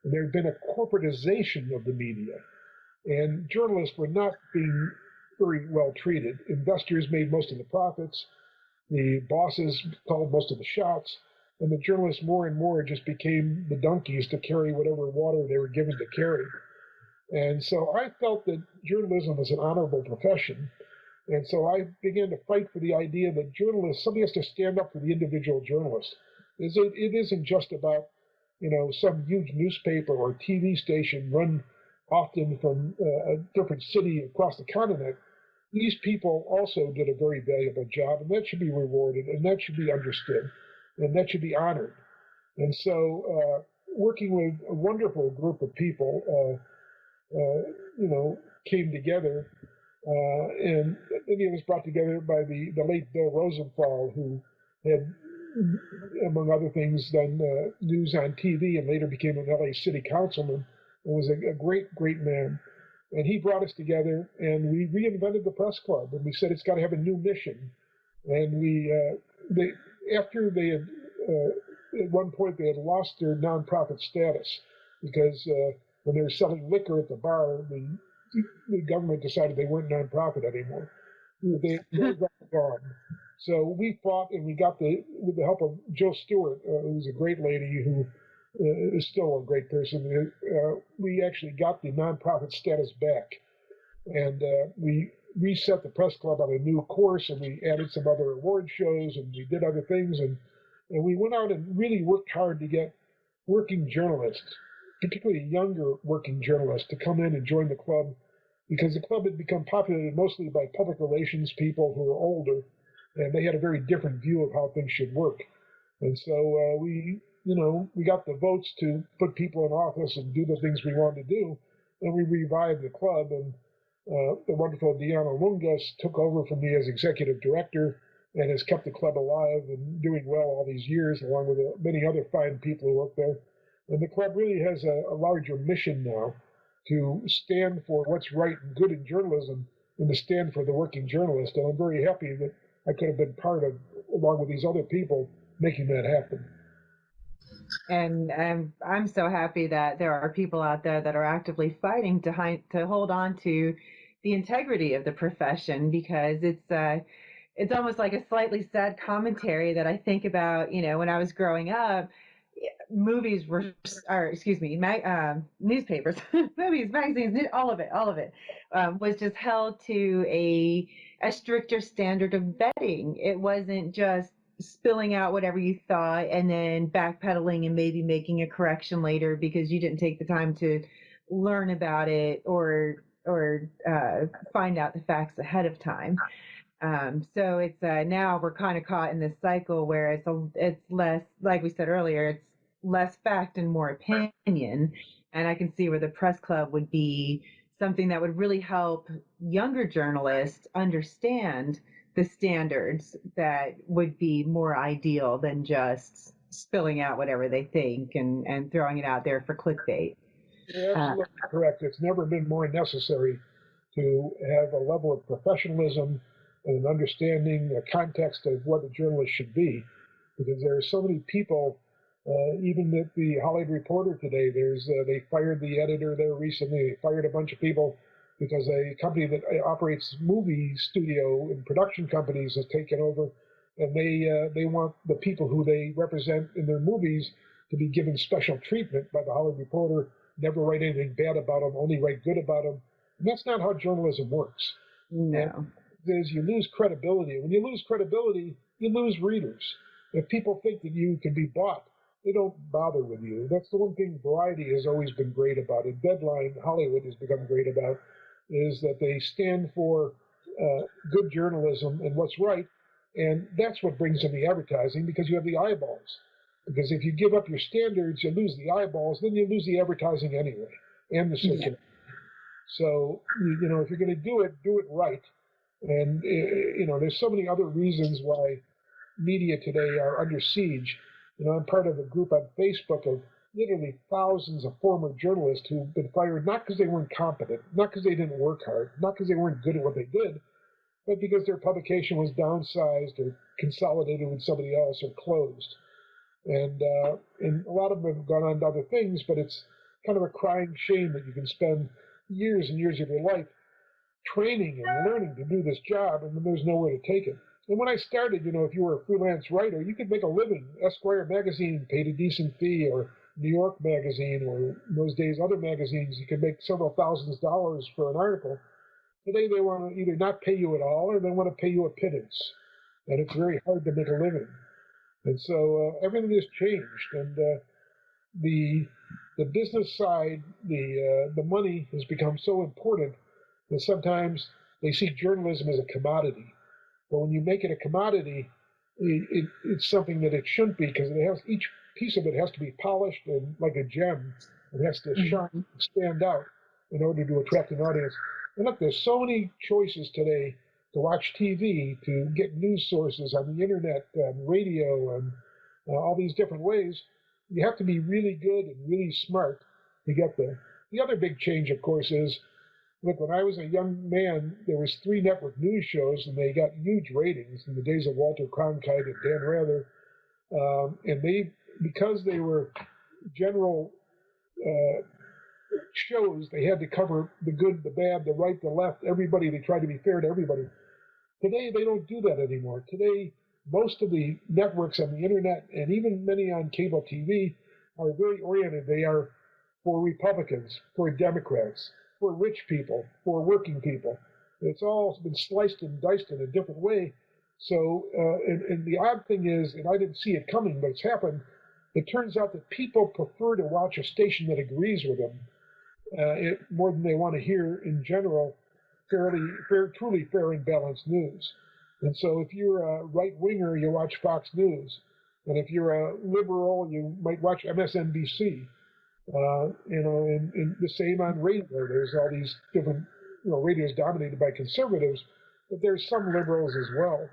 and there had been a corporatization of the media, and journalists were not being very well treated. Investors made most of the profits, the bosses called most of the shots, and the journalists more and more just became the donkeys to carry whatever water they were given to carry. And so I felt that journalism was an honorable profession, and so I began to fight for the idea that somebody has to stand up for the individual journalist. It isn't just about, some huge newspaper or TV station run often from a different city across the continent. These people also did a very valuable job, and that should be rewarded, and that should be understood, and that should be honored. And so working with a wonderful group of people, came together, and it was brought together by the late Bill Rosenthal, who had, among other things, done news on TV and later became an LA city councilman, and was a great, great man. And he brought us together, and we reinvented the press club, and we said it's got to have a new mission. And after they had, at one point, they had lost their nonprofit status, because when they were selling liquor at the bar, the government decided they weren't nonprofit anymore. They got gone. So we fought, and we got with the help of Jill Stewart, who was a great lady who is still a great person. We actually got the nonprofit status back, and we reset the press club on a new course, and we added some other award shows, and we did other things, and we went out and really worked hard to get working journalists, particularly younger working journalists, to come in and join the club, because the club had become populated mostly by public relations people who were older, and they had a very different view of how things should work. And so we we got the votes to put people in office and do the things we wanted to do, and we revived the club. And the wonderful Deanna Lungas took over from me as executive director and has kept the club alive and doing well all these years, along with many other fine people who work there. And the club really has a larger mission now to stand for what's right and good in journalism and to stand for the working journalist. And I'm very happy that I could have been part of, along with these other people, making that happen. And I'm so happy that there are people out there that are actively fighting to hold on to the integrity of the profession, because it's almost like a slightly sad commentary that I think about, when I was growing up. Movies were, or excuse me, newspapers, movies, magazines, all of it was just held to a stricter standard of vetting. It wasn't just spilling out whatever you thought and then backpedaling and maybe making a correction later because you didn't take the time to learn about it or find out the facts ahead of time. So it's now we're kind of caught in this cycle where it's less, like we said earlier, it's less fact and more opinion. And I can see where the press club would be something that would really help younger journalists understand the standards that would be more ideal than just spilling out whatever they think and throwing it out there for clickbait. You're absolutely correct. It's never been more necessary to have a level of professionalism and an understanding, a context of what a journalist should be, because there are so many people. Even at the Hollywood Reporter today, they fired the editor there recently. They fired a bunch of people because a company that operates movie studio and production companies has taken over, and they want the people who they represent in their movies to be given special treatment by the Hollywood Reporter. Never write anything bad about them, only write good about them. And that's not how journalism works. No. Is you lose credibility. When you lose credibility, you lose readers. If people think that you can be bought, they don't bother with you. That's the one thing Variety has always been great about, and Deadline Hollywood has become great about, is that they stand for good journalism and what's right, and that's what brings in the advertising, because you have the eyeballs. Because if you give up your standards, you lose the eyeballs, then you lose the advertising anyway, and the circulation. So, if you're going to do it right. And, there's so many other reasons why media today are under siege. I'm part of a group on Facebook of literally thousands of former journalists who've been fired, not because they weren't competent, not because they didn't work hard, not because they weren't good at what they did, but because their publication was downsized or consolidated with somebody else or closed. And a lot of them have gone on to other things, but it's kind of a crying shame that you can spend years and years of your life training and learning to do this job, and then there's nowhere to take it. And when I started, if you were a freelance writer, you could make a living. Esquire magazine paid a decent fee, or New York magazine, or in those days other magazines, you could make several thousands of dollars for an article. Today they want to either not pay you at all, or they want to pay you a pittance. And it's very hard to make a living. And so everything has changed. And the business side, the money has become so important that sometimes they see journalism as a commodity. But when you make it a commodity, it's something that it shouldn't be, because each piece of it has to be polished and like a gem. It has to shine and stand out in order to attract an audience. And look, there's so many choices today to watch TV, to get news sources on the internet, radio, and all these different ways. You have to be really good and really smart to get there. The other big change, of course, is, look, when I was a young man, there was 3 network news shows, and they got huge ratings in the days of Walter Cronkite and Dan Rather. And because they were general shows, they had to cover the good, the bad, the right, the left, everybody. They tried to be fair to everybody. Today, they don't do that anymore. Today, most of the networks on the internet, and even many on cable TV, are very oriented. They are for Republicans, for Democrats, for rich people, for working people. It's all been sliced and diced in a different way. So, and the odd thing is, and I didn't see it coming, but it's happened, it turns out that people prefer to watch a station that agrees with them more than they want to hear, in general, truly fair and balanced news. And so if you're a right-winger, you watch Fox News. And if you're a liberal, you might watch MSNBC. And the same on radio. There's all these different, radios dominated by conservatives, but there's some liberals as well.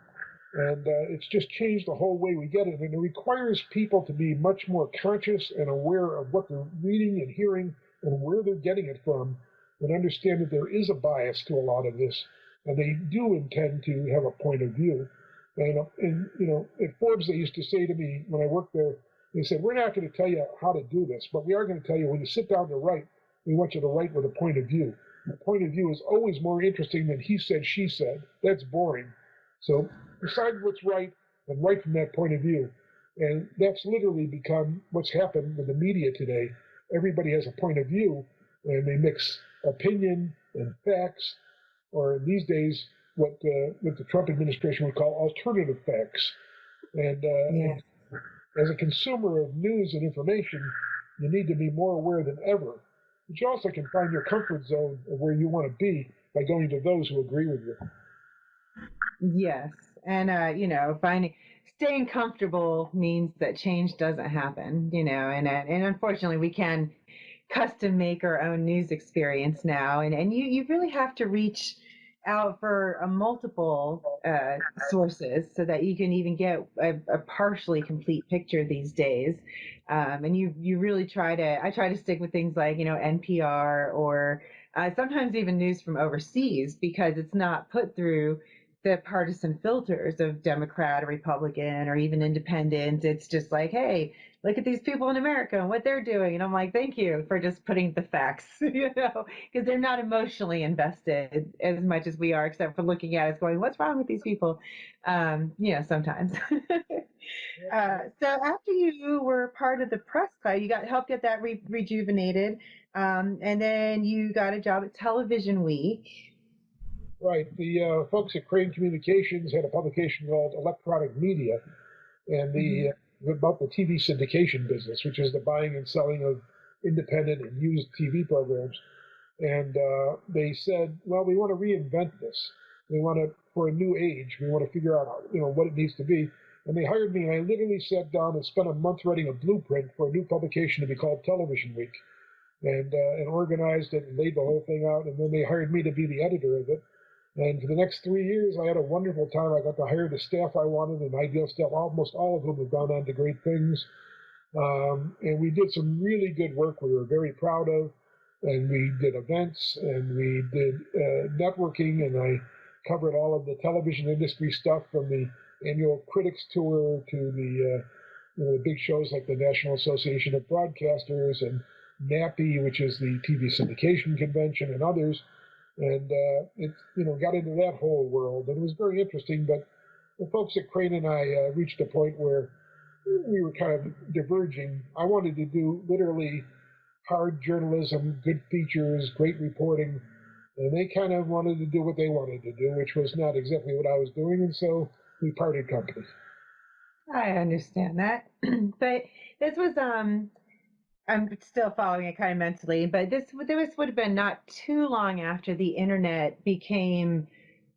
And it's just changed the whole way we get it. And it requires people to be much more conscious and aware of what they're reading and hearing and where they're getting it from, and understand that there is a bias to a lot of this. And they do intend to have a point of view. And at Forbes, they used to say to me when I worked there, they said, we're not going to tell you how to do this, but we are going to tell you when you sit down to write, we want you to write with a point of view. The point of view is always more interesting than he said, she said. That's boring. So decide what's right and write from that point of view. And that's literally become what's happened with the media today. Everybody has a point of view, and they mix opinion and facts, or these days, what the Trump administration would call alternative facts. And as a consumer of news and information, you need to be more aware than ever. But you also can find your comfort zone of where you want to be by going to those who agree with you. Yes. And, staying comfortable means that change doesn't happen, and unfortunately we can custom make our own news experience now. And you really have to reach out for multiple sources so that you can even get a partially complete picture these days. And you really I try to stick with things like, NPR or sometimes even news from overseas, because it's not put through the partisan filters of Democrat or Republican or even independent. It's just like, hey, look at these people in America and what they're doing. And I'm like, thank you for just putting the facts, because they're not emotionally invested as much as we are, except for looking at us going, what's wrong with these people? Sometimes. So after you were part of the press club, you got help get that rejuvenated. And then you got a job at Television Week. Right. The folks at Crane Communications had a publication called Electronic Media, and about the TV syndication business, which is the buying and selling of independent and used TV programs. And they said, well, we want to reinvent this. We want to, for a new age, we want to figure out, what it needs to be. And they hired me, and I literally sat down and spent a month writing a blueprint for a new publication to be called Television Week, and organized it and laid the whole thing out. And then they hired me to be the editor of it. And for the next 3 years, I had a wonderful time. I got to hire the staff I wanted, and ideal staff, almost all of whom have gone on to great things. And we did some really good work we were very proud of. And we did events, and we did networking, and I covered all of the television industry stuff, from the annual Critics Tour to the big shows like the National Association of Broadcasters and NAPI, which is the TV syndication convention, and others. And it got into that whole world, and it was very interesting. But the folks at Crane and I reached a point where we were kind of diverging. I wanted to do literally hard journalism, good features, great reporting, and they kind of wanted to do what they wanted to do, which was not exactly what I was doing, and so we parted company. I understand that. But this was I'm still following it kind of mentally, but this would have been not too long after the internet became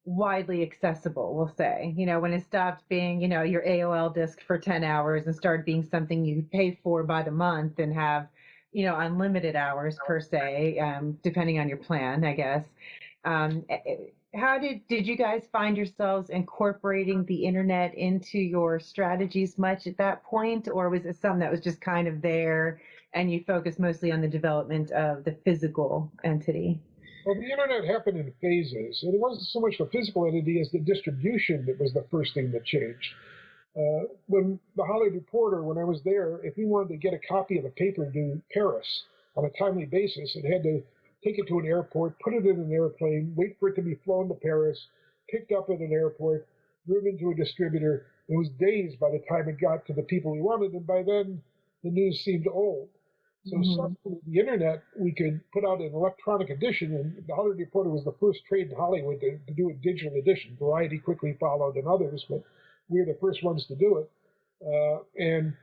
widely accessible, we'll say, when it stopped being, your AOL disk for 10 hours and started being something you pay for by the month and have, unlimited hours per se, depending on your plan, I guess. How did you guys find yourselves incorporating the internet into your strategies much at that point, or was it something that was just kind of there and you focused mostly on the development of the physical entity? Well, the internet happened in phases, and it wasn't so much the physical entity as the distribution that was the first thing that changed. When the Hollywood Reporter, when I was there, if he wanted to get a copy of the paper to Paris on a timely basis, it had to take it to an airport, put it in an airplane, wait for it to be flown to Paris, picked up at an airport, driven to a distributor. It was days by the time it got to the people we wanted, and by then the news seemed old. So suddenly the internet, we could put out an electronic edition, and the Hollywood Reporter was the first trade in Hollywood to do a digital edition. Variety quickly followed, and others, but we were the first ones to do it.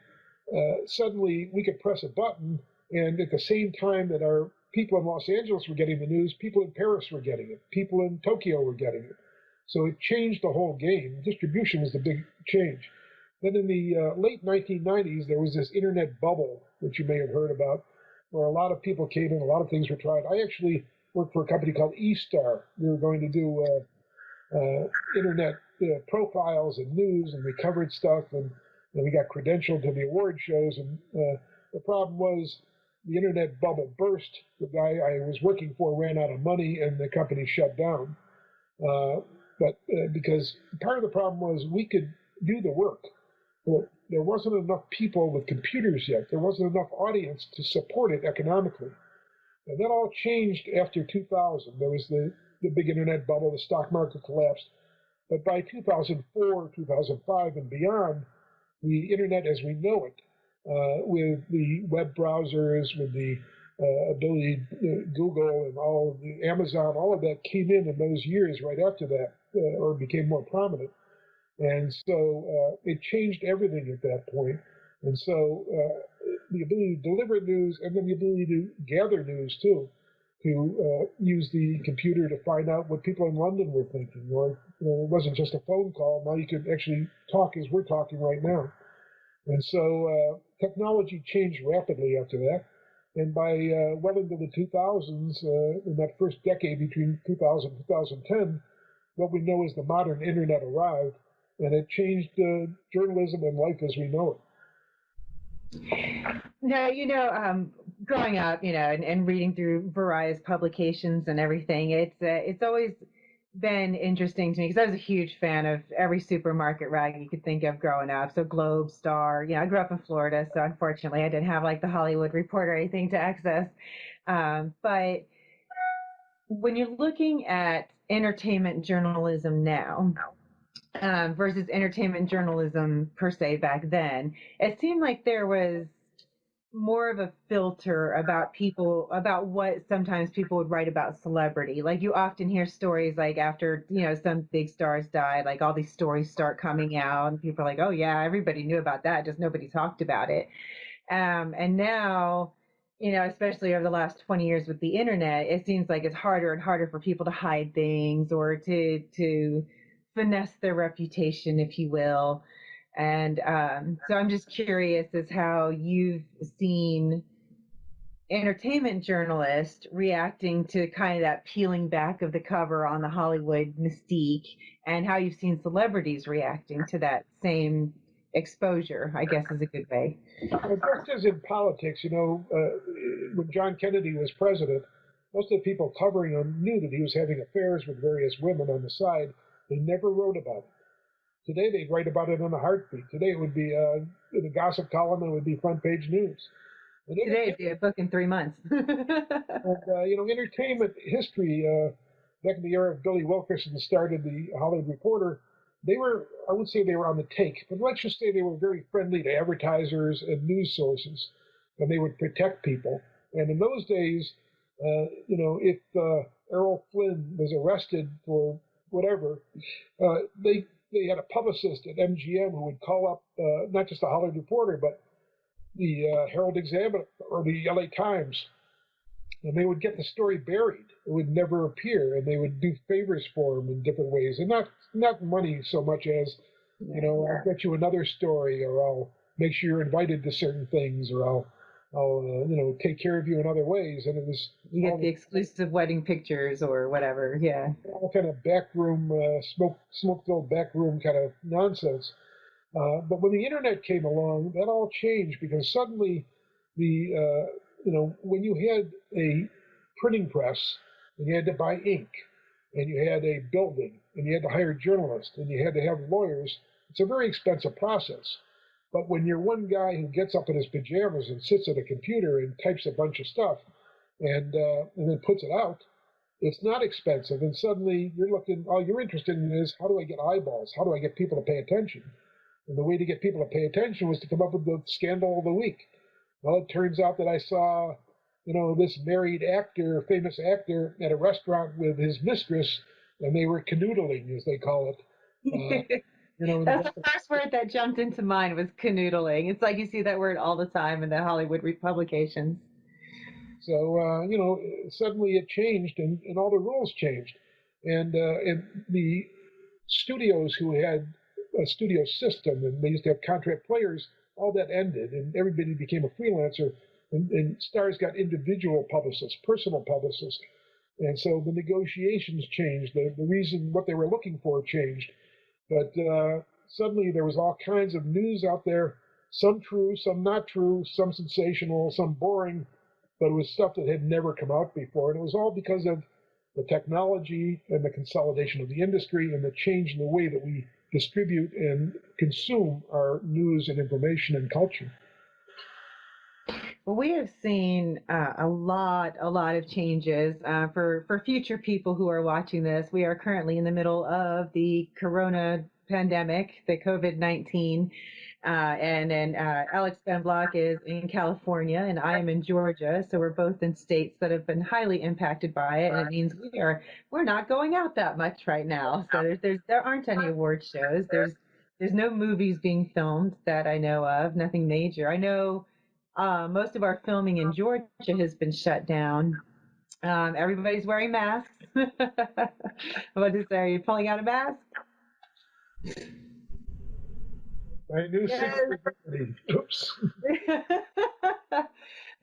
Suddenly we could press a button, and at the same time that our people in Los Angeles were getting the news, people in Paris were getting it, people in Tokyo were getting it. So it changed the whole game. Distribution was the big change. Then in the late 1990s, there was this internet bubble, which you may have heard about, where a lot of people came in, a lot of things were tried. I actually worked for a company called eStar. We were going to do internet profiles and news, and we covered stuff, and we got credentialed to the award shows. And the problem was the internet bubble burst. The guy I was working for ran out of money, and the company shut down. But because part of the problem was we could do the work, but there wasn't enough people with computers yet. There wasn't enough audience to support it economically. And that all changed after 2000. There was the big internet bubble, the stock market collapsed. But by 2004, 2005, and beyond, the internet as we know it, with the web browsers, with the ability, Google and all of the Amazon, all of that came in those years right after that, or became more prominent. And so it changed everything at that point. And so the ability to deliver news, and then the ability to gather news too, to use the computer to find out what people in London were thinking, or it wasn't just a phone call. Now you could actually talk as we're talking right now. And so technology changed rapidly after that. And by well into the 2000s, in that first decade between 2000 and 2010, what we know is the modern internet arrived, and it changed journalism and life as we know it. Now, growing up, and reading through various publications and everything, it's always been interesting to me because I was a huge fan of every supermarket rag you could think of growing up. So Globe, Star, I grew up in Florida, so unfortunately I didn't have like the Hollywood Reporter or anything to access. But when you're looking at entertainment journalism now, versus entertainment journalism per se back then, it seemed like there was more of a filter about what sometimes people would write about celebrity. Like you often hear stories like after, some big stars die, like all these stories start coming out and people are like, oh yeah, everybody knew about that, just nobody talked about it. And now, especially over the last 20 years with the internet, it seems like it's harder and harder for people to hide things or to finesse their reputation, if you will. And so I'm just curious as how you've seen entertainment journalists reacting to kind of that peeling back of the cover on the Hollywood mystique, and how you've seen celebrities reacting to that same exposure, I guess is a good way. Well, just as in politics, when John Kennedy was president, most of the people covering him knew that he was having affairs with various women on the side. They never wrote about it. Today, they'd write about it in a heartbeat. Today, it would be in a gossip column, and it would be front page news. And today, it'd be a book in 3 months. And, entertainment history, back in the era of Billy Wilkerson started the Hollywood Reporter, I would say they were on the take, but let's just say they were very friendly to advertisers and news sources, and they would protect people. And in those days, if Errol Flynn was arrested for whatever, they had a publicist at MGM who would call up not just the Hollywood Reporter, but the Herald Examiner or the LA Times, and they would get the story buried. It would never appear, and they would do favors for him in different ways, and not money so much as, I'll get you another story, or I'll make sure you're invited to certain things, or I'll take care of you in other ways. And it was you get the exclusive wedding pictures or whatever, yeah. All kind of backroom, smoke-filled backroom kind of nonsense. But when the internet came along, that all changed, because suddenly when you had a printing press and you had to buy ink, and you had a building, and you had to hire journalists, and you had to have lawyers, it's a very expensive process. But when you're one guy who gets up in his pajamas and sits at a computer and types a bunch of stuff and then puts it out, it's not expensive. And suddenly you're looking, all you're interested in is, how do I get eyeballs? How do I get people to pay attention? And the way to get people to pay attention was to come up with the scandal of the week. Well, it turns out that I saw, this married actor, famous actor, at a restaurant with his mistress, and they were canoodling, as they call it. That's the first word that jumped into mind, was canoodling. It's like you see that word all the time in the Hollywood publications. So, suddenly it changed, and all the rules changed. And the studios who had a studio system, and they used to have contract players. All that ended, and everybody became a freelancer, and stars got individual publicists, personal publicists. And so the negotiations changed. The reason what they were looking for changed. But suddenly there was all kinds of news out there, some true, some not true, some sensational, some boring, but it was stuff that had never come out before. And it was all because of the technology and the consolidation of the industry and the change in the way that we distribute and consume our news and information and culture. Well, we have seen a lot of changes for future people who are watching this. We are currently in the middle of the corona pandemic, the COVID-19, and then Alex Ben Block is in California, and I am in Georgia. So we're both in states that have been highly impacted by it, and it means we're not going out that much right now. So there aren't any award shows. There's no movies being filmed that I know of. Nothing major. I know. Most of our filming in Georgia has been shut down. Everybody's wearing masks. What to say? Are you pulling out a mask? My new secret remedy. Oops.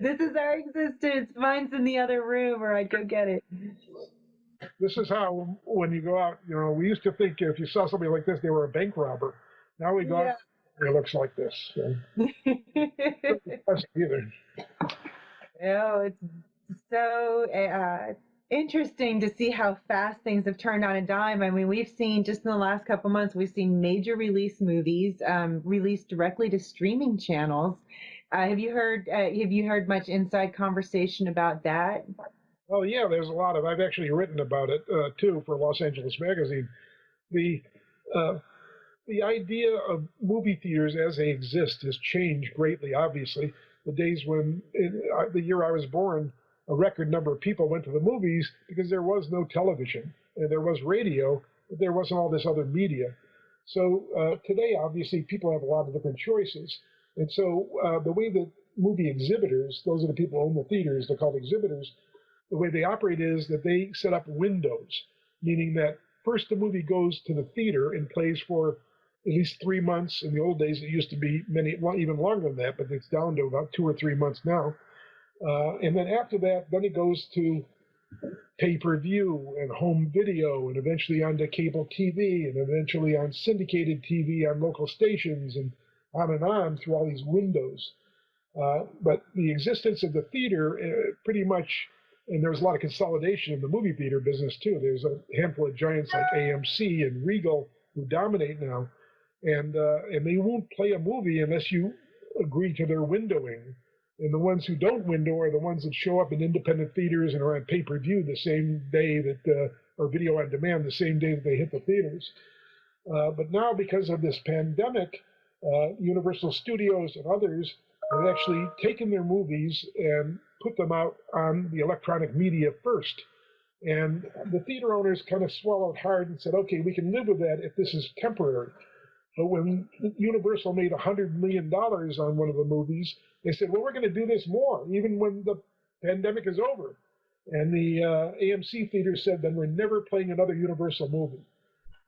This is our existence. Mine's in the other room, or I'd go get it. This is how, when you go out, we used to think if you saw somebody like this, they were a bank robber. Now we go out, it looks like this. So. Either. Oh, it's so interesting to see how fast things have turned on a dime. I mean, we've seen just in the last couple months, we've seen major release movies released directly to streaming channels. Have you heard much inside conversation about that? Oh yeah, there's a lot of. I've actually written about it too for Los Angeles Magazine. The idea of movie theaters as they exist has changed greatly, obviously. The days when, the year I was born, a record number of people went to the movies because there was no television. And there was radio, but there wasn't all this other media. So today, obviously, people have a lot of different choices. And so the way that movie exhibitors, those are the people who own the theaters, they're called exhibitors, the way they operate is that they set up windows, meaning that first the movie goes to the theater and plays for at least 3 months. In the old days, it used to be even longer than that, but it's down to about 2 or 3 months now. And then after that, then it goes to pay-per-view and home video, and eventually onto cable TV, and eventually on syndicated TV on local stations, and on through all these windows. But the existence of the theater pretty much, and there's a lot of consolidation in the movie theater business too. There's a handful of giants like AMC and Regal who dominate now. And they won't play a movie unless you agree to their windowing. And the ones who don't window are the ones that show up in independent theaters and are on pay-per-view the same day or video on demand the same day that they hit the theaters. But now, because of this pandemic, Universal Studios and others have actually taken their movies and put them out on the electronic media first. And the theater owners kind of swallowed hard and said, okay, we can live with that if this is temporary. But when Universal made $100 million on one of the movies, they said, well, we're going to do this more, even when the pandemic is over. And the AMC theater said, then we're never playing another Universal movie.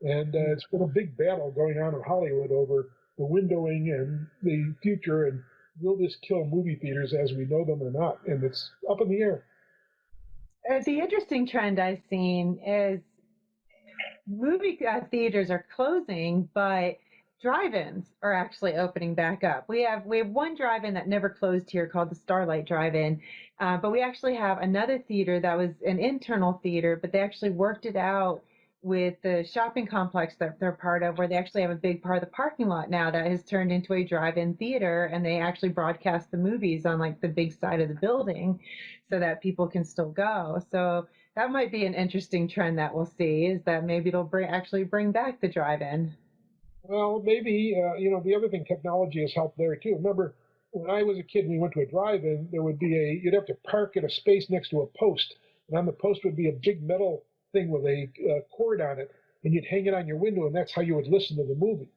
And it's been a big battle going on in Hollywood over the windowing and the future, and will this kill movie theaters as we know them or not? And it's up in the air. The interesting trend I've seen is movie theaters are closing, but drive-ins are actually opening back up. We have one drive-in that never closed here called the Starlight Drive-In, but we actually have another theater that was an internal theater, but they actually worked it out with the shopping complex that they're part of, where they actually have a big part of the parking lot now that has turned into a drive-in theater, and they actually broadcast the movies on like the big side of the building so that people can still go. So that might be an interesting trend that we'll see, is that maybe it'll actually bring back the drive-in. Well, maybe, the other thing, technology has helped there too. Remember, when I was a kid and we went to a drive-in, there would be you'd have to park at a space next to a post, and on the post would be a big metal thing with a cord on it, and you'd hang it on your window, and that's how you would listen to the movie.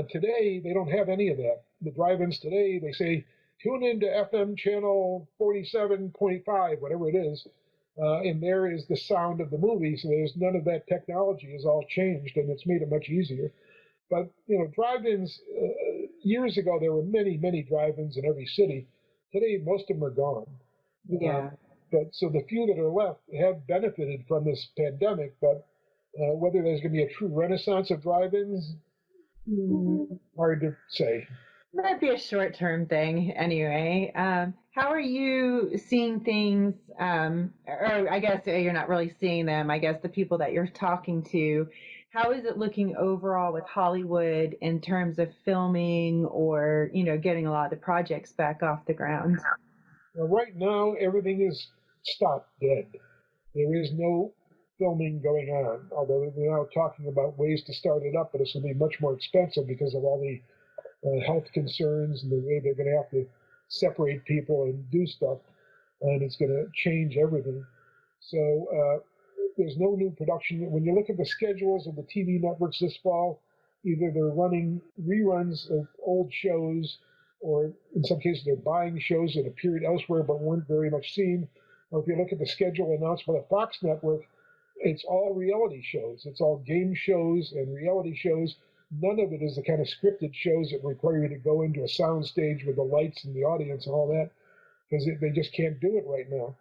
Today, they don't have any of that. The drive-ins today, they say, tune into FM channel 47.5, whatever it is, and there is the sound of the movie. So there's none of that technology. It's all changed, and it's made it much easier. But drive-ins. Years ago, there were many, many drive-ins in every city. Today, most of them are gone. Yeah. But so the few that are left have benefited from this pandemic. But whether there's going to be a true renaissance of drive-ins, hard to say. Might be a short-term thing anyway. How are you seeing things? Or I guess you're not really seeing them. I guess the people that you're talking to, how is it looking overall with Hollywood in terms of filming or, getting a lot of the projects back off the ground? Well, right now, everything is stopped dead. There is no filming going on, although they're now talking about ways to start it up, but it's going to be much more expensive because of all the health concerns and the way they're going to have to separate people and do stuff, and it's going to change everything. So there's no new production. When you look at the schedules of the TV networks this fall, either they're running reruns of old shows, or in some cases they're buying shows that appeared elsewhere but weren't very much seen. Or if you look at the schedule announced by the Fox network, it's all reality shows. It's all game shows and reality shows. None of it is the kind of scripted shows that require you to go into a sound stage with the lights and the audience and all that, because they just can't do it right now.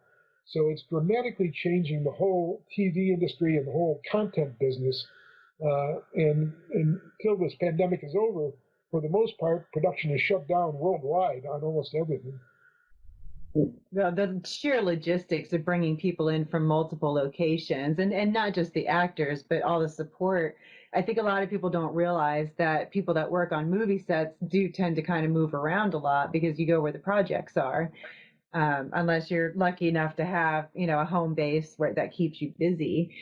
So it's dramatically changing the whole TV industry and the whole content business. And until this pandemic is over, for the most part, production is shut down worldwide on almost everything. The sheer logistics of bringing people in from multiple locations, and not just the actors, but all the support. I think a lot of people don't realize that people that work on movie sets do tend to kind of move around a lot because you go where the projects are, unless you're lucky enough to have, a home base where that keeps you busy.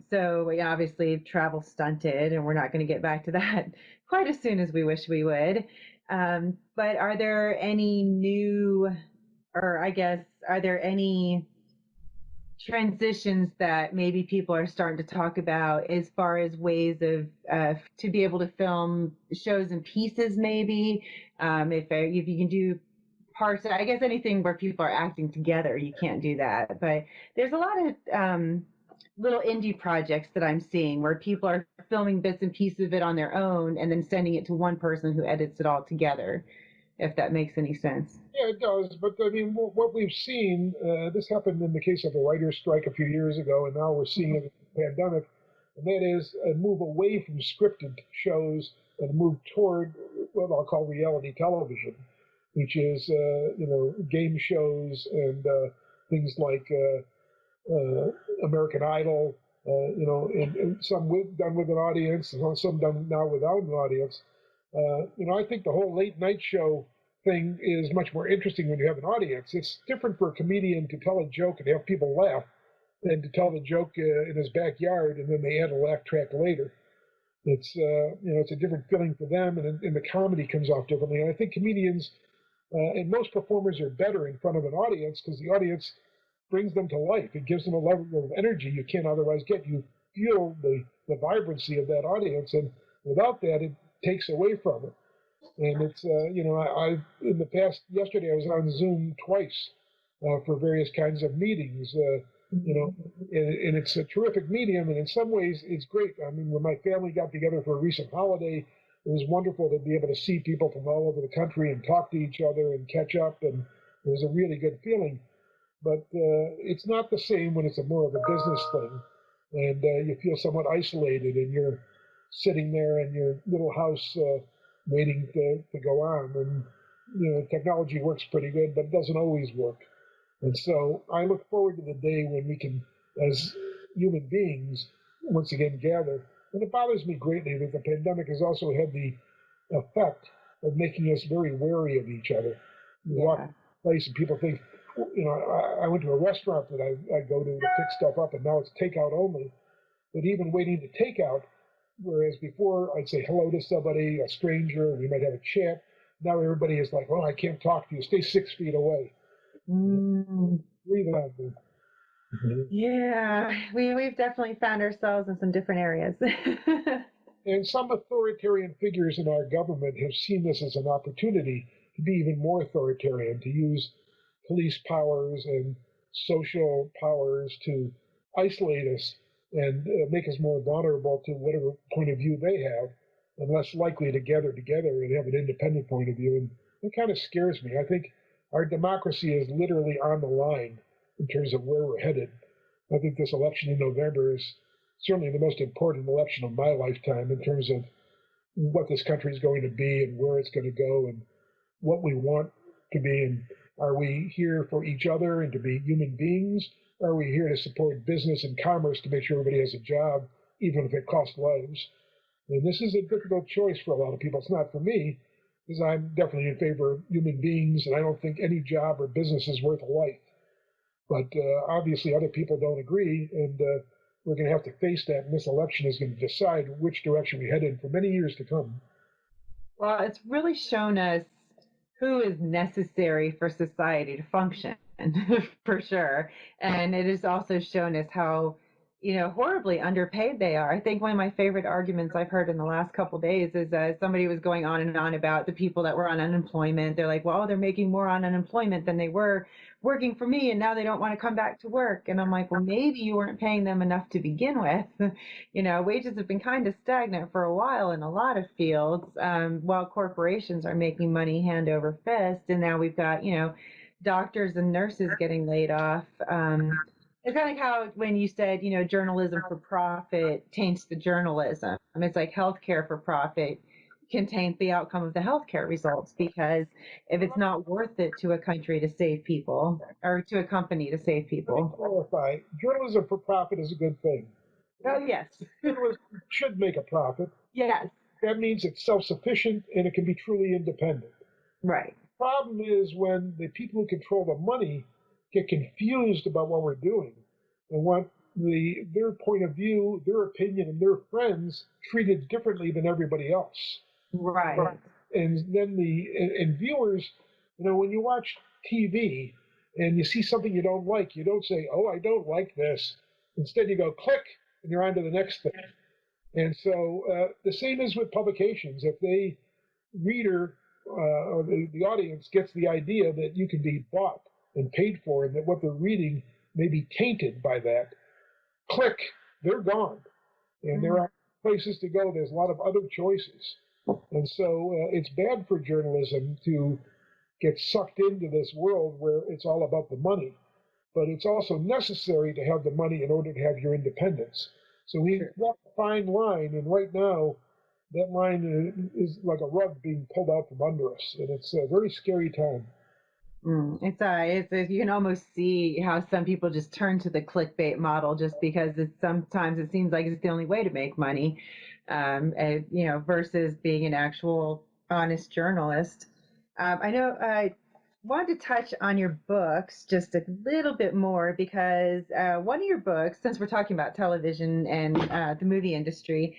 So yeah, obviously travel stunted, and we're not going to get back to that quite as soon as we wish we would. But are there any new, or I guess, are there any transitions that maybe people are starting to talk about as far as ways of to be able to film shows in pieces, maybe if you can do parts, I guess anything where people are acting together, you can't do that. But there's a lot of little indie projects that I'm seeing where people are filming bits and pieces of it on their own and then sending it to one person who edits it all together, if that makes any sense. Yeah, it does. But I mean, what we've seen, this happened in the case of the writer's strike a few years ago, and now we're seeing it in the pandemic, and that is a move away from scripted shows and a move toward what I'll call reality television, which is, game shows and things like American Idol, and some done with an audience, and some done now without an audience. I think the whole late night show thing is much more interesting when you have an audience. It's different for a comedian to tell a joke and have people laugh than to tell the joke in his backyard and then they add a laugh track later. It's it's a different feeling for them, and the comedy comes off differently. And I think comedians and most performers are better in front of an audience because the audience brings them to life. It gives them a level of energy you can't otherwise get. You feel the vibrancy of that audience, and without that, it takes away from it. And it's, I in the past, yesterday I was on Zoom twice for various kinds of meetings, and it's a terrific medium, and in some ways it's great. I mean, when my family got together for a recent holiday, it was wonderful to be able to see people from all over the country and talk to each other and catch up, and it was a really good feeling. But it's not the same when it's more of a business thing, and you feel somewhat isolated, and you're sitting there in your little house waiting to go on. And technology works pretty good, but it doesn't always work. And so I look forward to the day when we can, as human beings, once again gather. And it bothers me greatly that the pandemic has also had the effect of making us very wary of each other. You walk in a place and people think, I went to a restaurant that I go to pick stuff up, and now it's takeout only. But even waiting to take out, whereas before I'd say hello to somebody, a stranger, we might have a chat. Now everybody is like, oh, I can't talk to you. Stay 6 feet away. Breathe on me. Yeah, we've definitely found ourselves in some different areas. And some authoritarian figures in our government have seen this as an opportunity to be even more authoritarian, to use police powers and social powers to isolate us and make us more vulnerable to whatever point of view they have. and less likely to gather together and have an independent point of view. And it kind of scares me. I think our democracy is literally on the line in terms of where we're headed. I think this election in November is certainly the most important election of my lifetime in terms of what this country is going to be and where it's going to go and what we want to be. And are we here for each other and to be human beings? Or are we here to support business and commerce to make sure everybody has a job, even if it costs lives? And this is a difficult choice for a lot of people. It's not for me, because I'm definitely in favor of human beings, and I don't think any job or business is worth a life. But obviously other people don't agree, and we're going to have to face that, and this election is going to decide which direction we head in for many years to come. Well, it's really shown us who is necessary for society to function, for sure. And it has also shown us how, horribly underpaid they are. I think one of my favorite arguments I've heard in the last couple of days is somebody was going on and on about the people that were on unemployment. They're like, well, they're making more on unemployment than they were working for me, and now they don't want to come back to work. And I'm like, well, maybe you weren't paying them enough to begin with. Wages have been kind of stagnant for a while in a lot of fields, while corporations are making money hand over fist. And now we've got, doctors and nurses getting laid off. It's kind of like how when you said, journalism for profit taints the journalism. It's like healthcare for profit can taint the outcome of the healthcare results, because if it's not worth it to a country to save people, or to a company to save people. Qualify. Journalism for profit is a good thing. Oh, yes. Journalism should make a profit. Yes. That means it's self-sufficient and it can be truly independent. Right. The problem is when the people who control the money get confused about what we're doing and want their point of view, their opinion, and their friends treated differently than everybody else. Right. And then and viewers, when you watch TV and you see something you don't like, you don't say, "Oh, I don't like this." Instead, you go click, and you're on to the next thing. And so the same is with publications. If the reader or the audience gets the idea that you can be bought and paid for, and that what they're reading may be tainted by that, click, they're gone. And there are places to go. There's a lot of other choices. And so it's bad for journalism to get sucked into this world where it's all about the money. But it's also necessary to have the money in order to have your independence. So we walk a fine line, and right now, that line is like a rug being pulled out from under us, and it's a very scary time. It's you can almost see how some people just turn to the clickbait model just because sometimes it seems like it's the only way to make money, versus being an actual honest journalist. I know I wanted to touch on your books just a little bit more, because one of your books, since we're talking about television and the movie industry,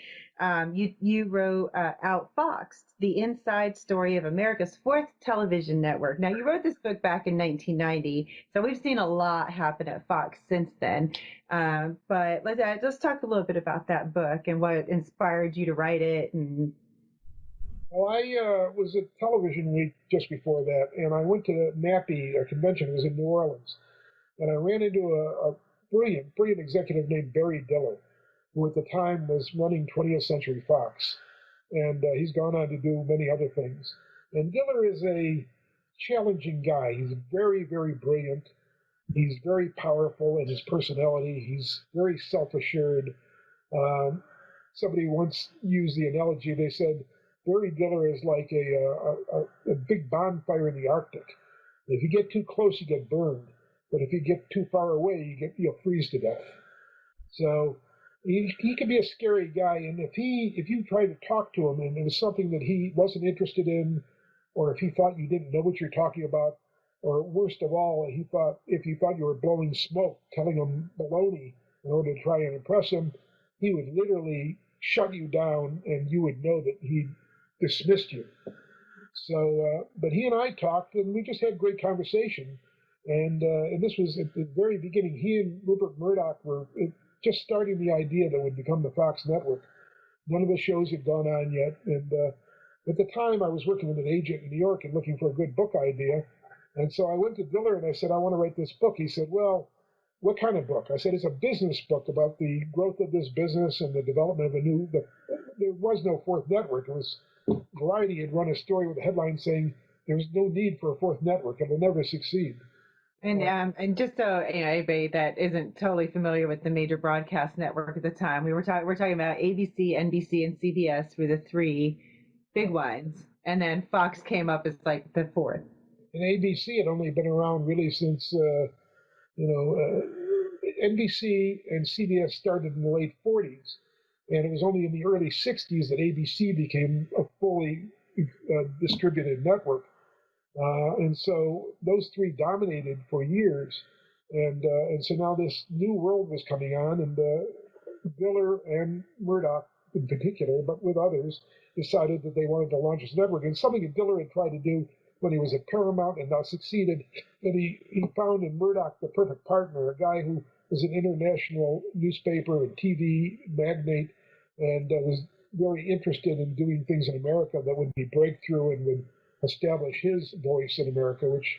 you wrote Outfoxed, the inside story of America's fourth television network. Now, you wrote this book back in 1990, so we've seen a lot happen at Fox since then. But let's talk a little bit about that book and what inspired you to write it. Well, I was at Television Week just before that, and I went to NAPI, a convention. It was in New Orleans, and I ran into a brilliant executive named Barry Diller, who at the time was running 20th Century Fox, and he's gone on to do many other things. And Diller is a challenging guy. He's very, very brilliant. He's very powerful in his personality. He's very self-assured. Somebody once used the analogy. They said, Barry Diller is like a big bonfire in the Arctic. If you get too close, you get burned. But if you get too far away, you'll freeze to death. So he can be a scary guy. And if you try to talk to him and it was something that he wasn't interested in, or if he thought you didn't know what you're talking about, or worst of all, if he thought you were blowing smoke, telling him baloney in order to try and impress him, he would literally shut you down, and you would know that he dismissed you. So, but he and I talked, and we just had great conversation. And this was at the very beginning. He and Rupert Murdoch were just starting the idea that would become the Fox network. None of the shows had gone on yet. And at the time, I was working with an agent in New York and looking for a good book idea. And so I went to Diller and I said, I want to write this book. He said, well, what kind of book? I said, it's a business book about the growth of this business and the development of there was no fourth network. It was Variety had run a story with a headline saying there's no need for a fourth network. It will never succeed. And just so anybody that isn't totally familiar with the major broadcast network at the time, we're talking about ABC, NBC, and CBS were the three big ones, and then Fox came up as like the fourth. And ABC had only been around really since NBC and CBS started in the late 40s, and it was only in the early 60s that ABC became a fully distributed network. And so those three dominated for years, and so now this new world was coming on, and Diller and Murdoch in particular, but with others, decided that they wanted to launch this network. And something that Diller had tried to do when he was at Paramount and not succeeded, and he found in Murdoch the perfect partner, a guy who was an international newspaper and TV magnate, and was very interested in doing things in America that would be breakthrough and would establish his voice in America, which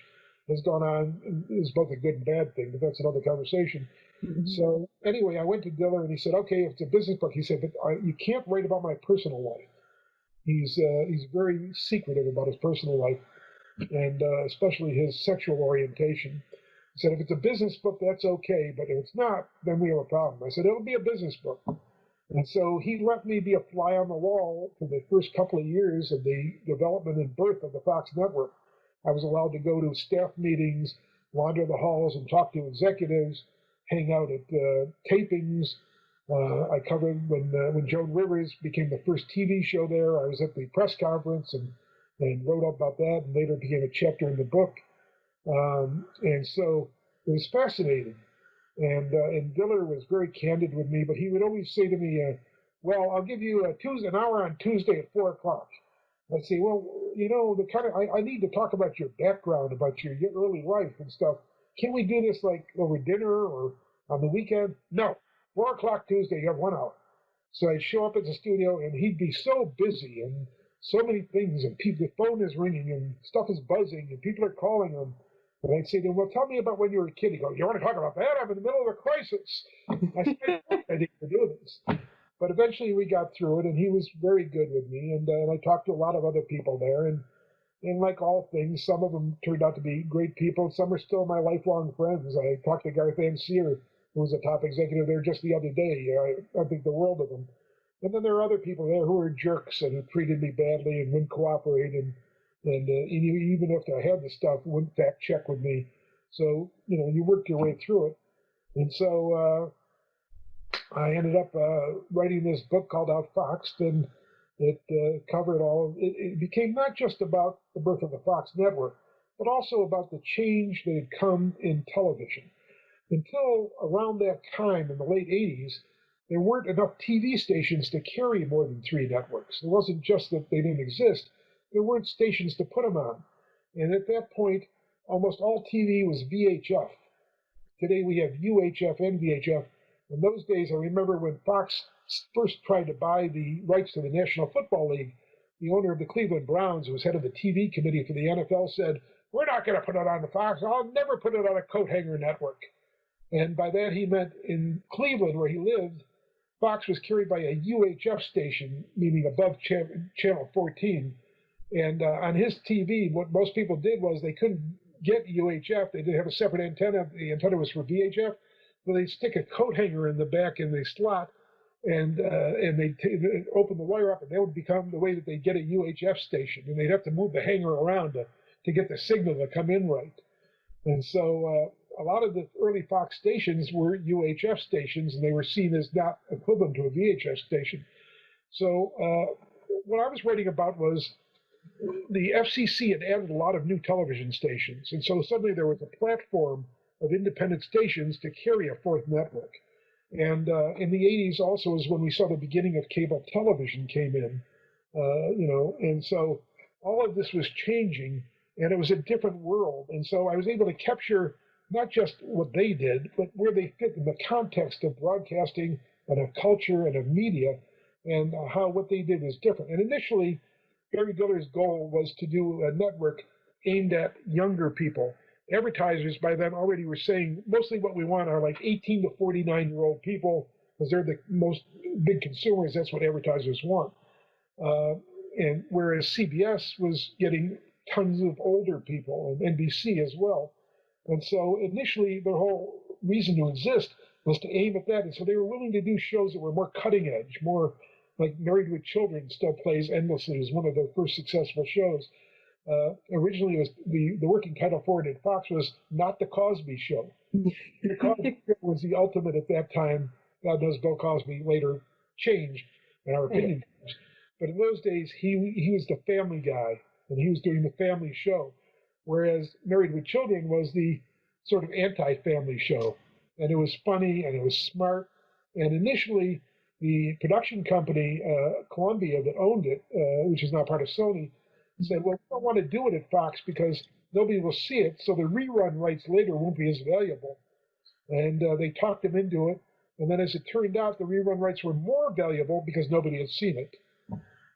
has gone on and is both a good and bad thing, but that's another conversation. Mm-hmm. So anyway, I went to Diller and he said, okay, if it's a business book, he said, but you can't write about my personal life. He's very secretive about his personal life, and especially his sexual orientation. He said, if it's a business book, that's okay, but if it's not, then we have a problem. I said, it'll be a business book. And so he let me be a fly on the wall for the first couple of years of the development and birth of the Fox network. I was allowed to go to staff meetings, wander the halls and talk to executives, hang out at tapings. I covered when Joan Rivers became the first TV show there. I was at the press conference and wrote up about that, and later became a chapter in the book. And so it was fascinating. And Diller was very candid with me, but he would always say to me, well, I'll give you an hour on Tuesday at 4 o'clock. I'd say, well, I need to talk about your background, about your early life and stuff. Can we do this like over dinner or on the weekend? No, 4 o'clock Tuesday, you have 1 hour. So I'd show up at the studio and he'd be so busy and so many things, and the phone is ringing and stuff is buzzing and people are calling him. And I'd say to him, well, tell me about when you were a kid. He'd go, you want to talk about that? I'm in the middle of a crisis. I said, I need to do this. But eventually we got through it, and he was very good with me. And I talked to a lot of other people there. And like all things, some of them turned out to be great people. Some are still my lifelong friends. I talked to Garth Van Seer, who was a top executive there just the other day. I think the world of him. And then there are other people there who are jerks and who treated me badly and wouldn't cooperate. And even if I had the stuff, wouldn't fact check with me. So, you work your way through it. And so I ended up writing this book called Outfoxed, and it covered all. It became not just about the birth of the Fox network, but also about the change that had come in television. Until around that time in the late 80s, there weren't enough TV stations to carry more than 3 networks. It wasn't just that they didn't exist. There weren't stations to put them on. And at that point, almost all TV was VHF. Today we have UHF and VHF. In those days, I remember when Fox first tried to buy the rights to the National Football League, the owner of the Cleveland Browns, who was head of the TV committee for the NFL, said, we're not going to put it on the Fox. I'll never put it on a coat hanger network. And by that he meant in Cleveland, where he lived, Fox was carried by a UHF station, meaning above channel 14. And on his TV, what most people did was they couldn't get UHF. They didn't have a separate antenna. The antenna was for VHF. So they'd stick a coat hanger in the back in the slot, and they'd open the wire up, and that would become the way that they'd get a UHF station. And they'd have to move the hanger around to get the signal to come in right. And so a lot of the early Fox stations were UHF stations, and they were seen as not equivalent to a VHF station. So what I was writing about was the FCC had added a lot of new television stations, and so suddenly there was a platform of independent stations to carry a 4th network. And in the 80s also is when we saw the beginning of cable television came in, and so all of this was changing, and it was a different world. And so I was able to capture not just what they did, but where they fit in the context of broadcasting and of culture and of media, and how what they did was different. And initially, Barry Diller's goal was to do a network aimed at younger people. advertisers by then already were saying mostly what we want are like 18 to 49-year-old people because they're the most big consumers. That's what advertisers want. And whereas CBS was getting tons of older people and NBC as well. And so initially the whole reason to exist was to aim at that. And so they were willing to do shows that were more cutting edge, more like Married with Children still plays endlessly as one of their first successful shows. Originally, it was the working title for it at Fox was Not the Cosby Show. The Cosby Show was the ultimate at that time. God knows Bill Cosby later changed, in our opinion. But in those days, he was the family guy, and he was doing the family show, whereas Married with Children was the sort of anti-family show. And it was funny, and it was smart. And initially, the production company, Columbia, that owned it, which is now part of Sony, said, well, we don't want to do it at Fox because nobody will see it, so the rerun rights later won't be as valuable. And they talked them into it. And then as it turned out, the rerun rights were more valuable because nobody had seen it.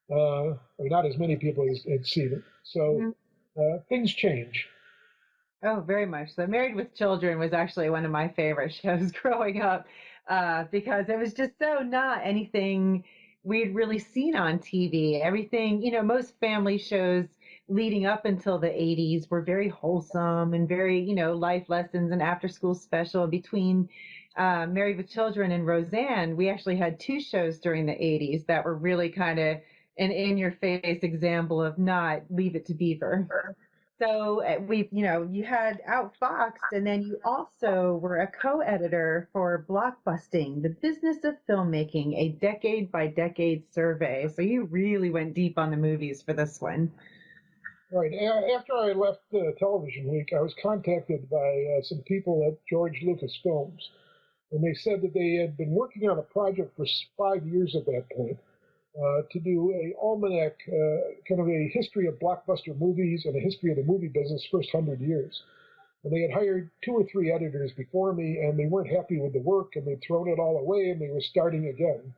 Or not as many people had seen it. So things change. Oh, very much so. Married with Children was actually one of my favorite shows growing up because it was just so not anything we'd really seen on TV. Everything, most family shows leading up until the 80s were very wholesome and very, life lessons and after school special. Between Married with Children and Roseanne, we actually had two shows during the 80s that were really kind of an in-your-face example of not Leave It to Beaver. So you had Outfoxed, and then you also were a co-editor for Blockbusting, The Business of Filmmaking, a decade-by-decade survey. So you really went deep on the movies for this one. Right. After I left Television Week, I was contacted by some people at George Lucas Films, and they said that they had been working on a project for 5 years at that point. To do a almanac, kind of a history of blockbuster movies and a history of the movie business first 100 years. And they had hired 2 or 3 editors before me, and they weren't happy with the work, and they'd thrown it all away, and they were starting again.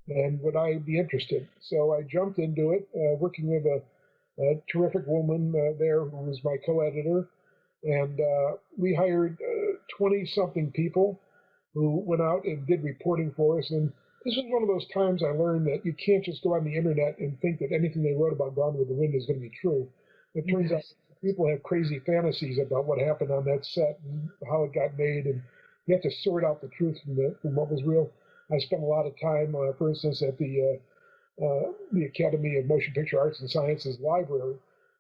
And would I be interested? So I jumped into it, working with a terrific woman there who was my co-editor, and we hired 20-something people who went out and did reporting for us. And this was one of those times I learned that you can't just go on the internet and think that anything they wrote about Gone with the Wind is going to be true. It turns out people have crazy fantasies about what happened on that set and how it got made, and you have to sort out the truth from what was real. I spent a lot of time, for instance, at the Academy of Motion Picture Arts and Sciences Library,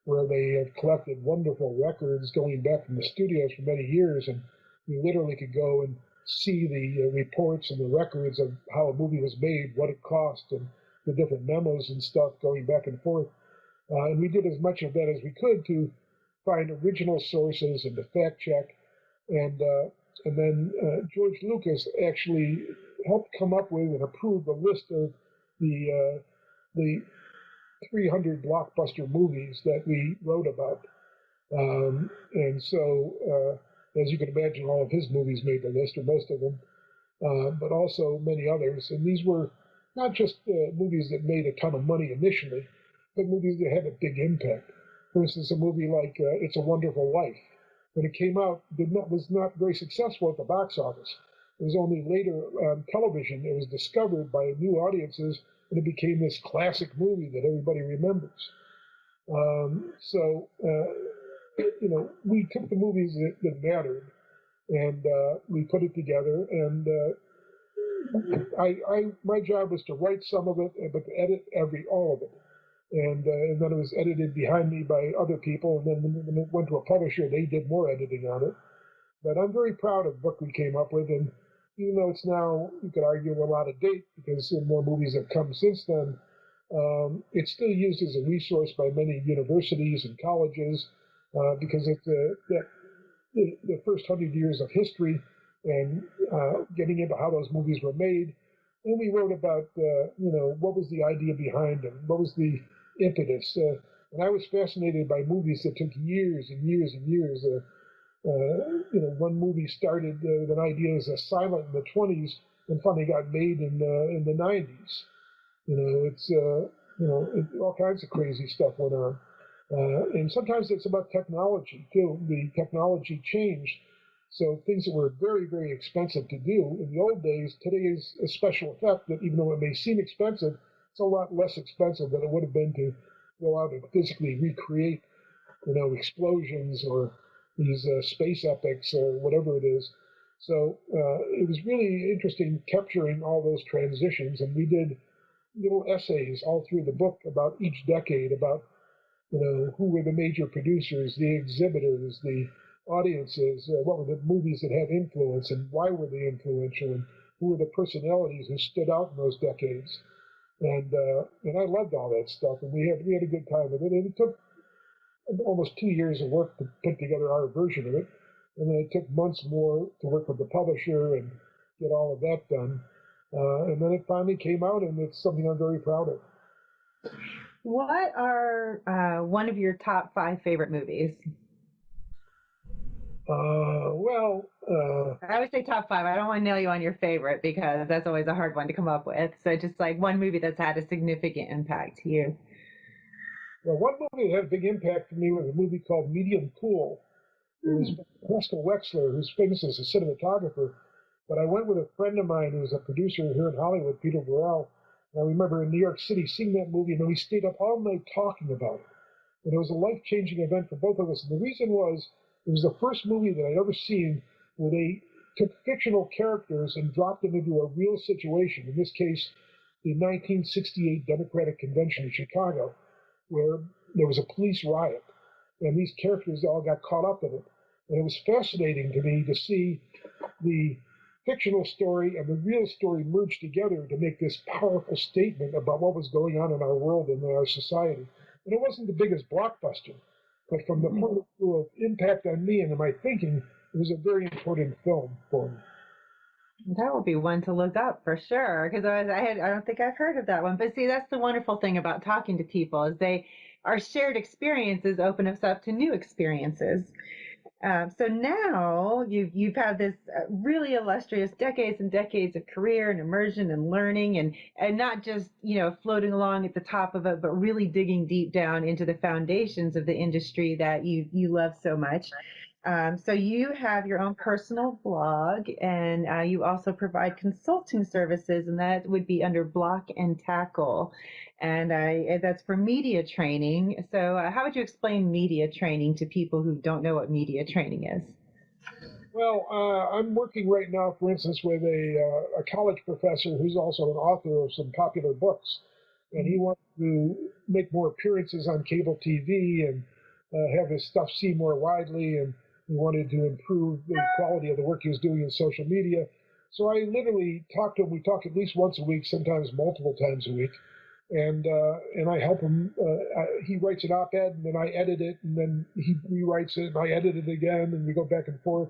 where they have collected wonderful records going back from the studios for many years, and you literally could go and see the reports and the records of how a movie was made, what it cost, and the different memos and stuff going back and forth. And we did as much of that as we could to find original sources and to fact check. And then George Lucas actually helped come up with and approve a list of the 300 blockbuster movies that we wrote about. And so, as you can imagine, all of his movies made the list, or most of them, but also many others. And these were not just movies that made a ton of money initially, but movies that had a big impact. For instance, a movie like It's a Wonderful Life, when it came out, was not very successful at the box office. It was only later on television it was discovered by new audiences, and it became this classic movie that everybody remembers. We took the movies that mattered, and we put it together. And my job was to write some of it, but to edit all of it. And then it was edited behind me by other people. And then when it went to a publisher, they did more editing on it. But I'm very proud of what we came up with. And even though it's now, you could argue, a lot of date because more movies have come since then, it's still used as a resource by many universities and colleges because it's the first 100 years of history and getting into how those movies were made. And we wrote about, what was the idea behind them? What was the impetus? And I was fascinated by movies that took years and years and years. One movie started with an idea as a silent in the 20s and finally got made in the 90s. All kinds of crazy stuff went on. And sometimes it's about technology too. The technology changed. So things that were very, very expensive to do in the old days, today is a special effect that even though it may seem expensive, it's a lot less expensive than it would have been to go out and physically recreate, explosions or these space epics or whatever it is. So it was really interesting capturing all those transitions, and we did little essays all through the book about each decade, about who were the major producers, the exhibitors, the audiences, what were the movies that had influence and why were they influential, and who were the personalities who stood out in those decades. And I loved all that stuff, and we had a good time with it. And it took almost 2 years of work to put together our version of it, and then it took months more to work with the publisher and get all of that done. And then it finally came out, and it's something I'm very proud of. What are one of your top 5 favorite movies? I would say top 5. I don't want to nail you on your favorite because that's always a hard one to come up with. So just like one movie that's had a significant impact to you. Well, one movie that had a big impact for me was a movie called Medium Cool. It was Pascal Wexler, who's famous as a cinematographer. But I went with a friend of mine who was a producer here in Hollywood, Peter Burrell. And I remember in New York City seeing that movie, and then we stayed up all night talking about it. And it was a life-changing event for both of us. And the reason was, it was the first movie that I'd ever seen where they took fictional characters and dropped them into a real situation. In this case, the 1968 Democratic Convention in Chicago, where there was a police riot. And these characters all got caught up in it. And it was fascinating to me to see the fictional story and the real story merge together to make this powerful statement about what was going on in our world and in our society. And it wasn't the biggest blockbuster, but from the point of view of impact on me and in my thinking, it was a very important film for me. That will be one to look up for sure, because I don't think I've heard of that one. But see, that's the wonderful thing about talking to people is our shared experiences open us up to new experiences. So now you've had this really illustrious decades and decades of career and immersion and learning and not just, floating along at the top of it, but really digging deep down into the foundations of the industry that you love so much. So you have your own personal blog, and you also provide consulting services, and that would be under Block and Tackle. And that's for media training. So how would you explain media training to people who don't know what media training is? Well, I'm working right now, for instance, with a college professor who's also an author of some popular books. And he wants to make more appearances on cable TV and have his stuff seen more widely. And he wanted to improve the quality of the work he was doing in social media. So I literally talk to him. We talk at least once a week, sometimes multiple times a week. And I help him. He writes an op-ed, and then I edit it, and then he rewrites it, and I edit it again, and we go back and forth.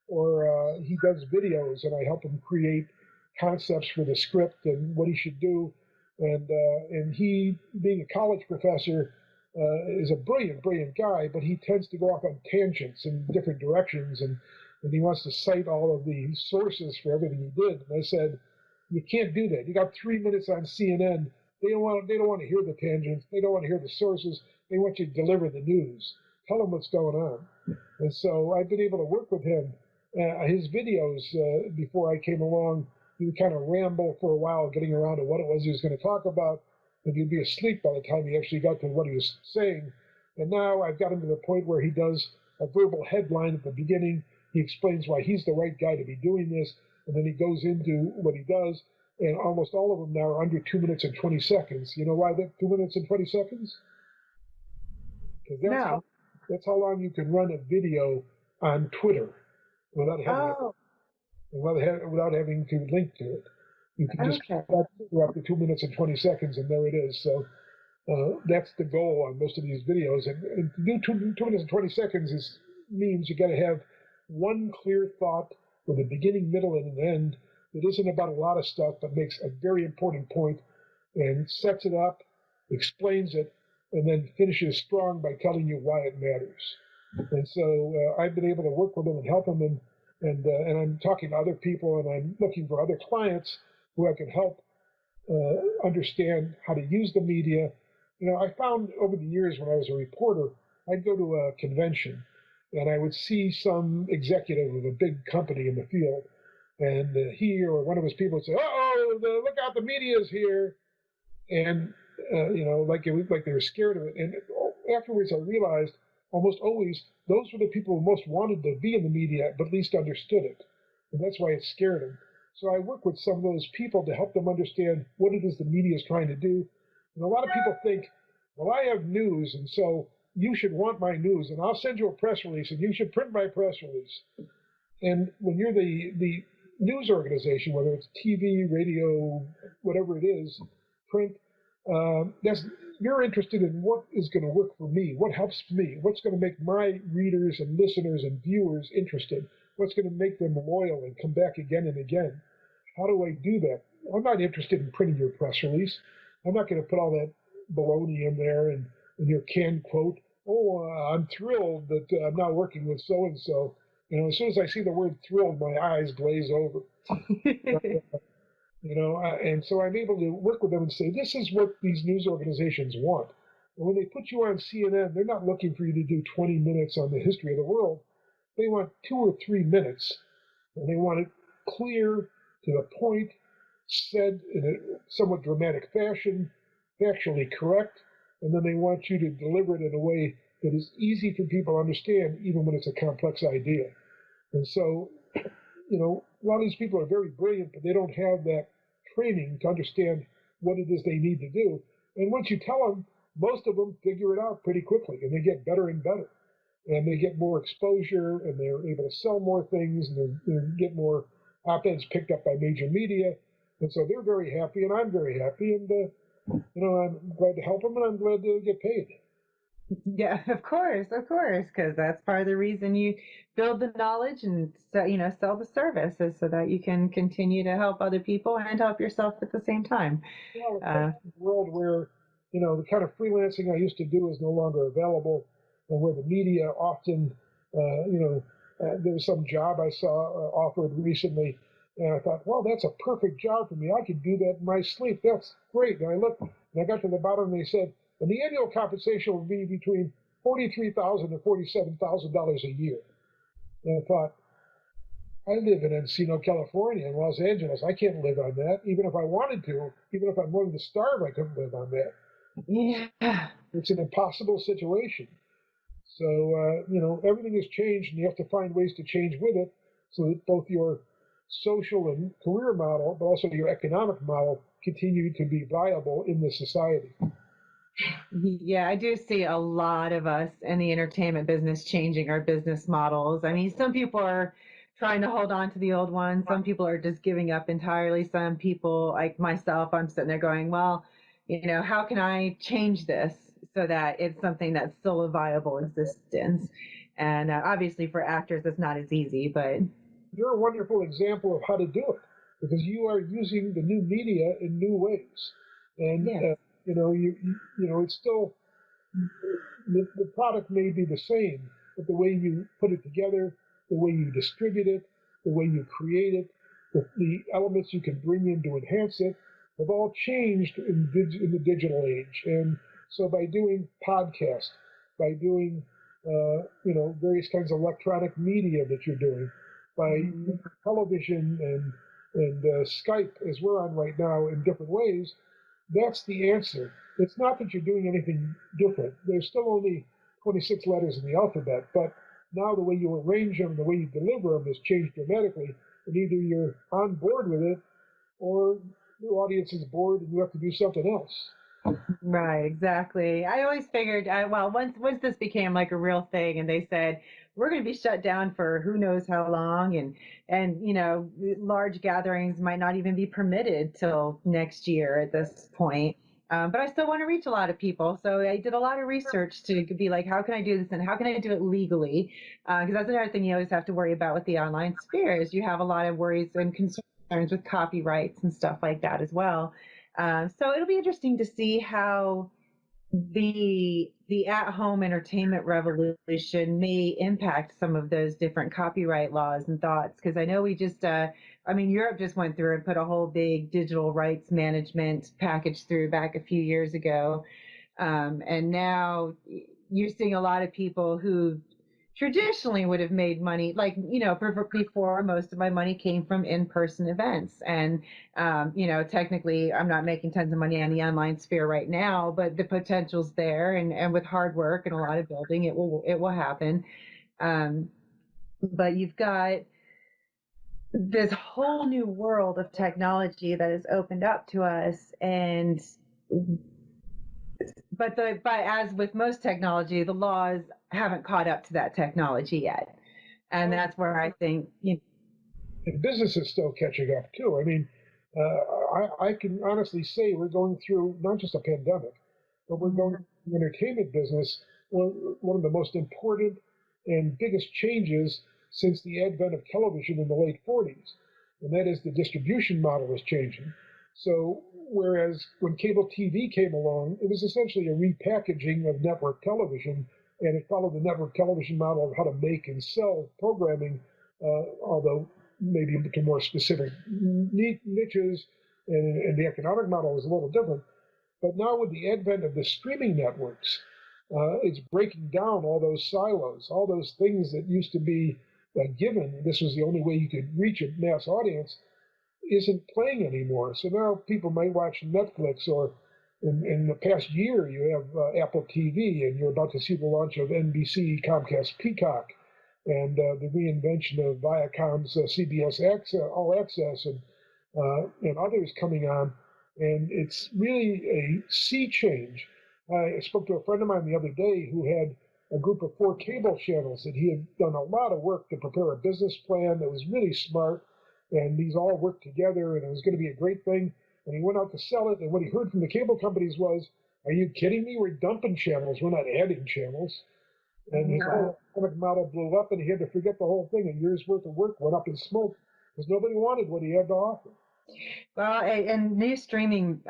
Or he does videos, and I help him create concepts for the script and what he should do. And he, being a college professor, is a brilliant guy, but he tends to go off on tangents in different directions, and he wants to cite all of the sources for everything he did. And I said, you can't do that. You got 3 minutes on CNN. They don't want to hear the tangents. They don't want to hear the sources. They want you to deliver the news. Tell them what's going on. And so I've been able to work with him. His videos, before I came along, he would kind of ramble for a while, getting around to what it was he was going to talk about, and he'd be asleep by the time he actually got to what he was saying. And now I've got him to the point where he does a verbal headline at the beginning. He explains why he's the right guy to be doing this, and then he goes into what he does. And almost all of them now are under 2 minutes and 20 seconds. You know why that 2 minutes and 20 seconds? Because that's how long you can run a video on Twitter without having to link to it. You can just go up to 2 minutes and 20 seconds, and there it is. So that's the goal on most of these videos. And to do 2 minutes and 20 seconds means you got to have one clear thought with a beginning, middle, and an end. It isn't about a lot of stuff, but makes a very important point and sets it up, explains it, and then finishes strong by telling you why it matters. And so I've been able to work with him and help him, and I'm talking to other people, and I'm looking for other clients who I can help understand how to use the media I found over the years when I was a reporter, I'd go to a convention and I would see some executive of a big company in the field, and he or one of his people would say, "Uh-oh, look out, the media's here," and like they were scared of it. And afterwards, I realized almost always those were the people who most wanted to be in the media, but least understood it, and that's why it scared them. So I work with some of those people to help them understand what it is the media is trying to do. And a lot of people think, well, I have news, and so you should want my news, and I'll send you a press release, and you should print my press release. And when you're the news organization, whether it's TV, radio, whatever it is, print, that's you're interested in what is going to work for me, what helps me, what's going to make my readers and listeners and viewers interested, what's going to make them loyal and come back again and again. How do I do that? I'm not interested in printing your press release. I'm not going to put all that baloney in there and your canned quote. Oh, I'm thrilled that I'm now working with so and so. As soon as I see the word thrilled, my eyes glaze over. And so I'm able to work with them and say, this is what these news organizations want. And when they put you on CNN, they're not looking for you to do 20 minutes on the history of the world. They want 2 or 3 minutes, and they want it clear, to the point, said in a somewhat dramatic fashion, factually correct, and then they want you to deliver it in a way that is easy for people to understand, even when it's a complex idea. And so, a lot of these people are very brilliant, but they don't have that training to understand what it is they need to do. And once you tell them, most of them figure it out pretty quickly, and they get better and better. And they get more exposure, and they're able to sell more things, and they get more op-eds picked up by major media. And so they're very happy, and I'm very happy, and I'm glad to help them, and I'm glad to get paid. Yeah, of course, because that's part of the reason you build the knowledge and sell the service, is so that you can continue to help other people and help yourself at the same time. Well, it's a world where the kind of freelancing I used to do is no longer available, and where the media often, there was some job I saw offered recently, and I thought, well, that's a perfect job for me. I could do that in my sleep. That's great. And I looked, and I got to the bottom, and they said, and the annual compensation will be between $43,000 and $47,000 a year. And I thought, I live in Encino, California, in Los Angeles. I can't live on that. Even if I wanted to, even if I'm willing to starve, I couldn't live on that. Yeah. It's an impossible situation. So, everything has changed, and you have to find ways to change with it so that both your social and career model, but also your economic model, continue to be viable in this society. Yeah, I do see a lot of us in the entertainment business changing our business models. I mean, some people are trying to hold on to the old ones. Some people are just giving up entirely. Some people, like myself, I'm sitting there going, well, how can I change this so that it's something that's still a viable existence? And obviously for actors, it's not as easy, but... You're a wonderful example of how to do it, because you are using the new media in new ways. And, yes. It's still, the product may be the same, but the way you put it together, the way you distribute it, the way you create it, the elements you can bring in to enhance it, have all changed in the digital age. And so by doing podcasts, by doing, various kinds of electronic media that you're doing, by television and Skype, as we're on right now, in different ways, that's the answer. It's not that you're doing anything different. There's still only 26 letters in the alphabet, but now the way you arrange them, the way you deliver them has changed dramatically. And either you're on board with it, or the audience is bored and you have to do something else. Right, exactly. I always figured, once this became like a real thing, and they said we're going to be shut down for who knows how long, and large gatherings might not even be permitted till next year at this point. But I still want to reach a lot of people, so I did a lot of research to be like, how can I do this, and how can I do it legally? Because that's another thing you always have to worry about with the online sphere, is you have a lot of worries and concerns with copyrights and stuff like that as well. So it'll be interesting to see how the at-home entertainment revolution may impact some of those different copyright laws and thoughts. Because I know we just, Europe just went through and put a whole big digital rights management package through back a few years ago. And now you're seeing a lot of people who traditionally would have made money, like, before, most of my money came from in-person events. And, technically I'm not making tons of money on the online sphere right now, but the potential's there. And with hard work and a lot of building, it will happen. But you've got this whole new world of technology that has opened up to us. And but as with most technology, the laws haven't caught up to that technology yet, and that's where I think And business is still catching up too. I mean, I can honestly say we're going through not just a pandemic, but we're going through the entertainment business, one of the most important and biggest changes since the advent of television in the late 40s, and that is the distribution model is changing. So whereas when cable TV came along, it was essentially a repackaging of network television, and it followed the network television model of how to make and sell programming, although maybe to more specific niches, and the economic model was a little different. But now with the advent of the streaming networks, it's breaking down all those silos, all those things that used to be given. This was the only way you could reach a mass audience, isn't playing anymore. So now people might watch Netflix, or in the past year, you have Apple TV, and you're about to see the launch of NBC, Comcast Peacock, and the reinvention of Viacom's CBS All Access, and others coming on. And it's really a sea change. I spoke to a friend of mine the other day who had a group of 4 cable channels that he had done a lot of work to prepare a business plan that was really smart, and these all worked together, and it was going to be a great thing. And he went out to sell it, and what he heard from the cable companies was, "Are you kidding me? We're dumping channels. We're not adding channels." And his whole economic model blew up, and he had to forget the whole thing. A year's worth of work went up in smoke because nobody wanted what he had to offer. Well, and new streaming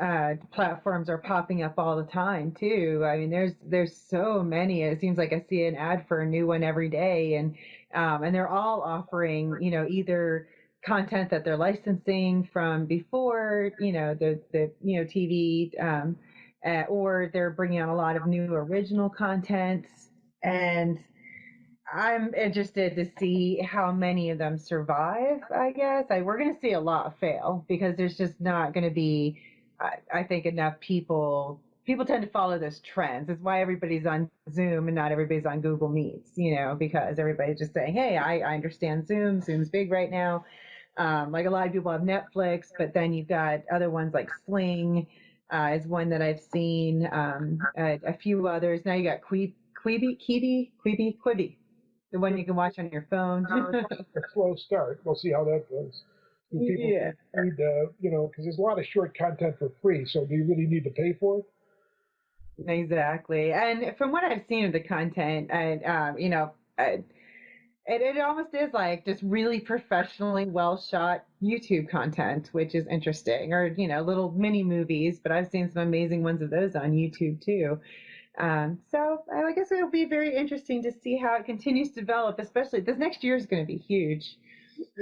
platforms are popping up all the time too. I mean, there's so many. It seems like I see an ad for a new one every day, and they're all offering, either content that they're licensing from before, the TV, or they're bringing out a lot of new original content. And I'm interested to see how many of them survive, I guess. We're going to see a lot fail because there's just not going to be, I think, enough people. People tend to follow those trends. It's why everybody's on Zoom and not everybody's on Google Meets, because everybody's just saying, hey, I understand Zoom. Zoom's big right now. Like a lot of people have Netflix, but then you've got other ones like Sling is one that I've seen, a few others. Now you got Quibi, the one you can watch on your phone. A slow start. We'll see how that goes. Do people need, because there's a lot of short content for free, so do you really need to pay for it? Exactly. And from what I've seen of the content, it almost is like just really professionally well shot YouTube content, which is interesting, or, little mini movies, but I've seen some amazing ones of those on YouTube too. So I guess it'll be very interesting to see how it continues to develop, especially this next year is going to be huge.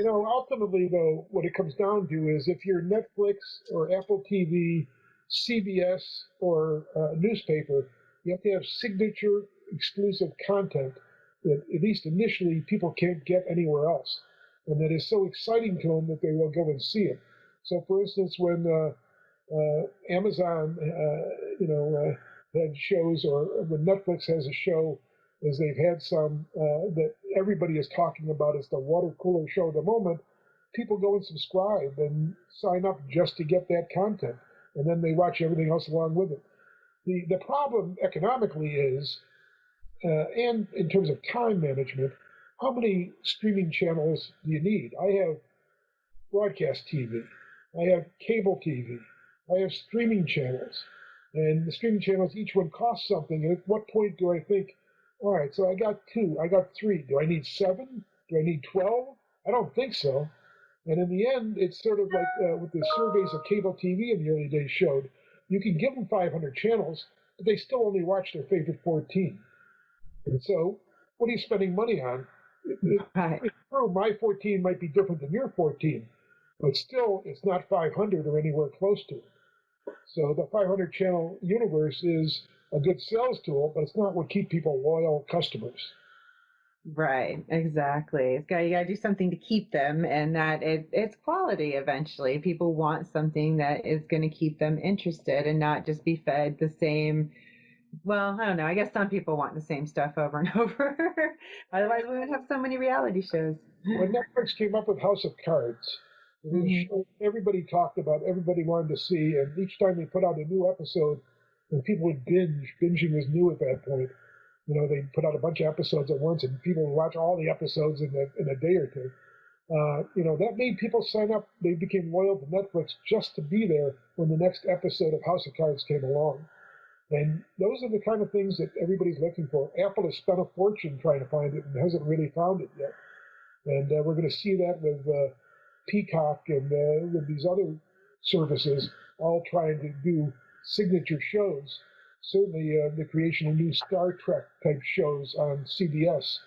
Ultimately, though, what it comes down to is if you're Netflix or Apple TV, CBS, or newspaper, you have to have signature exclusive content that, at least initially, people can't get anywhere else. And that is so exciting to them that they will go and see it. So, for instance, when Amazon, had shows, or when Netflix has a show, as they've had some that everybody is talking about as the water cooler show at the moment, people go and subscribe and sign up just to get that content, and then they watch everything else along with it. The problem economically is, and in terms of time management, how many streaming channels do you need? I have broadcast TV, I have cable TV, I have streaming channels. And the streaming channels, each one costs something. And at what point do I think, all right, so I got 2, I got 3. Do I need 7? Do I need 12? I don't think so. And in the end, it's sort of like what the surveys of cable TV in the early days showed. You can give them 500 channels, but they still only watch their favorite 14. And so, what are you spending money on? It's true, my 14 might be different than your 14, but still, it's not 500 or anywhere close to it. So the 500 channel universe is a good sales tool, but it's not what keep people loyal customers. Right, exactly. You gotta do something to keep them, and that it's quality eventually. People want something that is going to keep them interested and not just be fed the same. Well, I don't know. I guess some people want the same stuff over and over. Otherwise, we would have so many reality shows. When Netflix came up with House of Cards, it was a show everybody talked about, everybody wanted to see, and each time they put out a new episode, and people would binge. Binging was new at that point. They put out a bunch of episodes at once, and people would watch all the episodes in a day or two. That made people sign up. They became loyal to Netflix just to be there when the next episode of House of Cards came along. And those are the kind of things that everybody's looking for. Apple has spent a fortune trying to find it and hasn't really found it yet. And we're going to see that with Peacock and with these other services all trying to do signature shows. Certainly the creation of new Star Trek type shows on CBS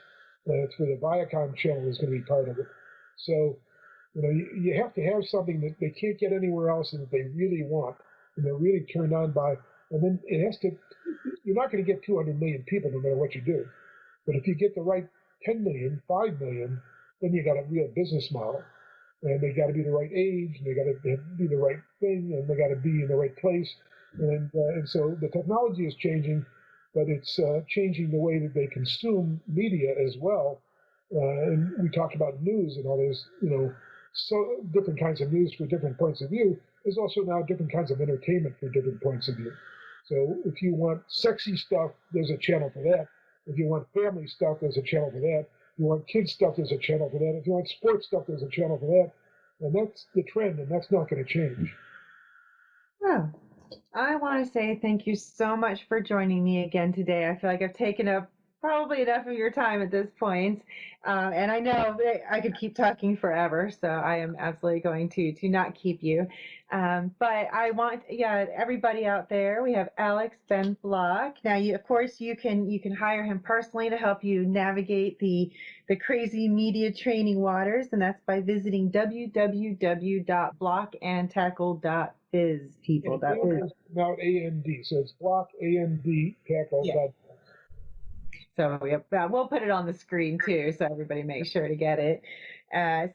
for the Viacom channel is going to be part of it. So, you have to have something that they can't get anywhere else and that they really want and they're really turned on by. And then you're not going to get 200 million people no matter what you do. But if you get the right 10 million, 5 million, then you got a real business model. And they got to be the right age, and they got to be the right thing, and they got to be in the right place. And so the technology is changing, but it's changing the way that they consume media as well. And we talked about news and all this, so different kinds of news for different points of view. There's also now different kinds of entertainment for different points of view. So if you want sexy stuff, there's a channel for that. If you want family stuff, there's a channel for that. If you want kids stuff, there's a channel for that. If you want sports stuff, there's a channel for that. And that's the trend, and that's not going to change. Well, I want to say thank you so much for joining me again today. I feel like I've taken up probably enough of your time at this point. And I know that I could keep talking forever, so I am absolutely going to not keep you. But I want, everybody out there, we have Alex Ben Block. Now, of course, you can hire him personally to help you navigate the crazy media training waters, and that's by visiting www.blockandtackle.biz, people. Now AND, so it's block AND tackle. Yeah. So we'll put it on the screen too, so everybody makes sure to get it.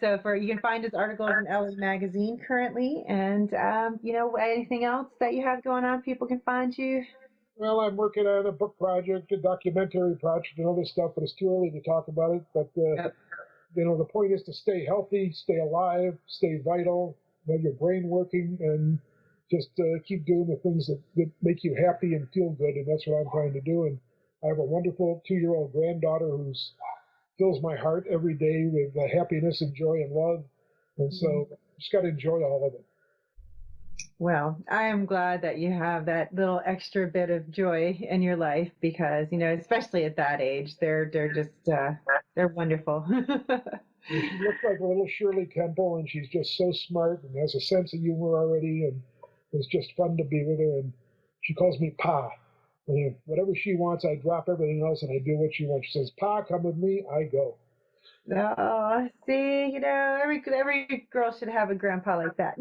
So you can find his articles in LA Magazine currently, and anything else that you have going on, people can find you. Well, I'm working on a book project, a documentary project, and all this stuff, but it's too early to talk about it. But the point is to stay healthy, stay alive, stay vital, have your brain working, and just keep doing the things that make you happy and feel good, and that's what I'm trying to do. And I have a wonderful 2-year-old granddaughter who fills my heart every day with happiness and joy and love. And so just got to enjoy all of it. Well, I am glad that you have that little extra bit of joy in your life because, especially at that age, they're just, they're wonderful. She looks like a little Shirley Temple, and she's just so smart and has a sense of humor already. And it's just fun to be with her. And she calls me Pa. And whatever she wants, I drop everything else and I do what she wants. She says, Pa, come with me, I go. Oh, see, every girl should have a grandpa like that.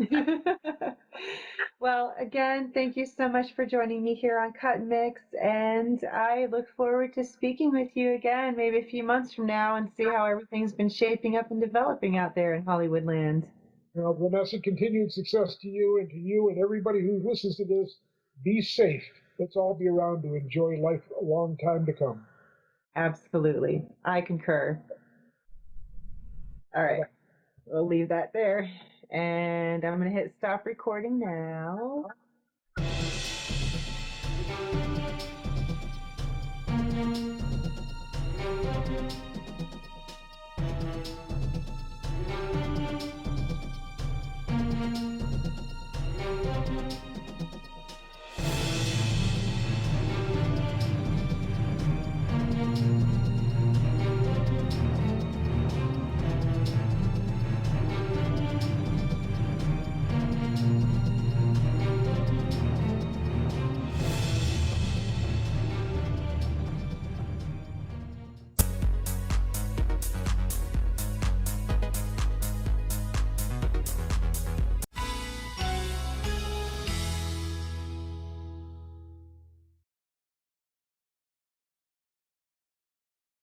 Well, again, thank you so much for joining me here on Cut and Mix, and I look forward to speaking with you again, maybe a few months from now, and see how everything's been shaping up and developing out there in Hollywood land. Well, Vanessa, continued success to you and everybody who listens to this. Be safe. Let's all be around to enjoy life a long time to come. Absolutely. I concur. All right. We'll leave that there. And I'm going to hit stop recording now.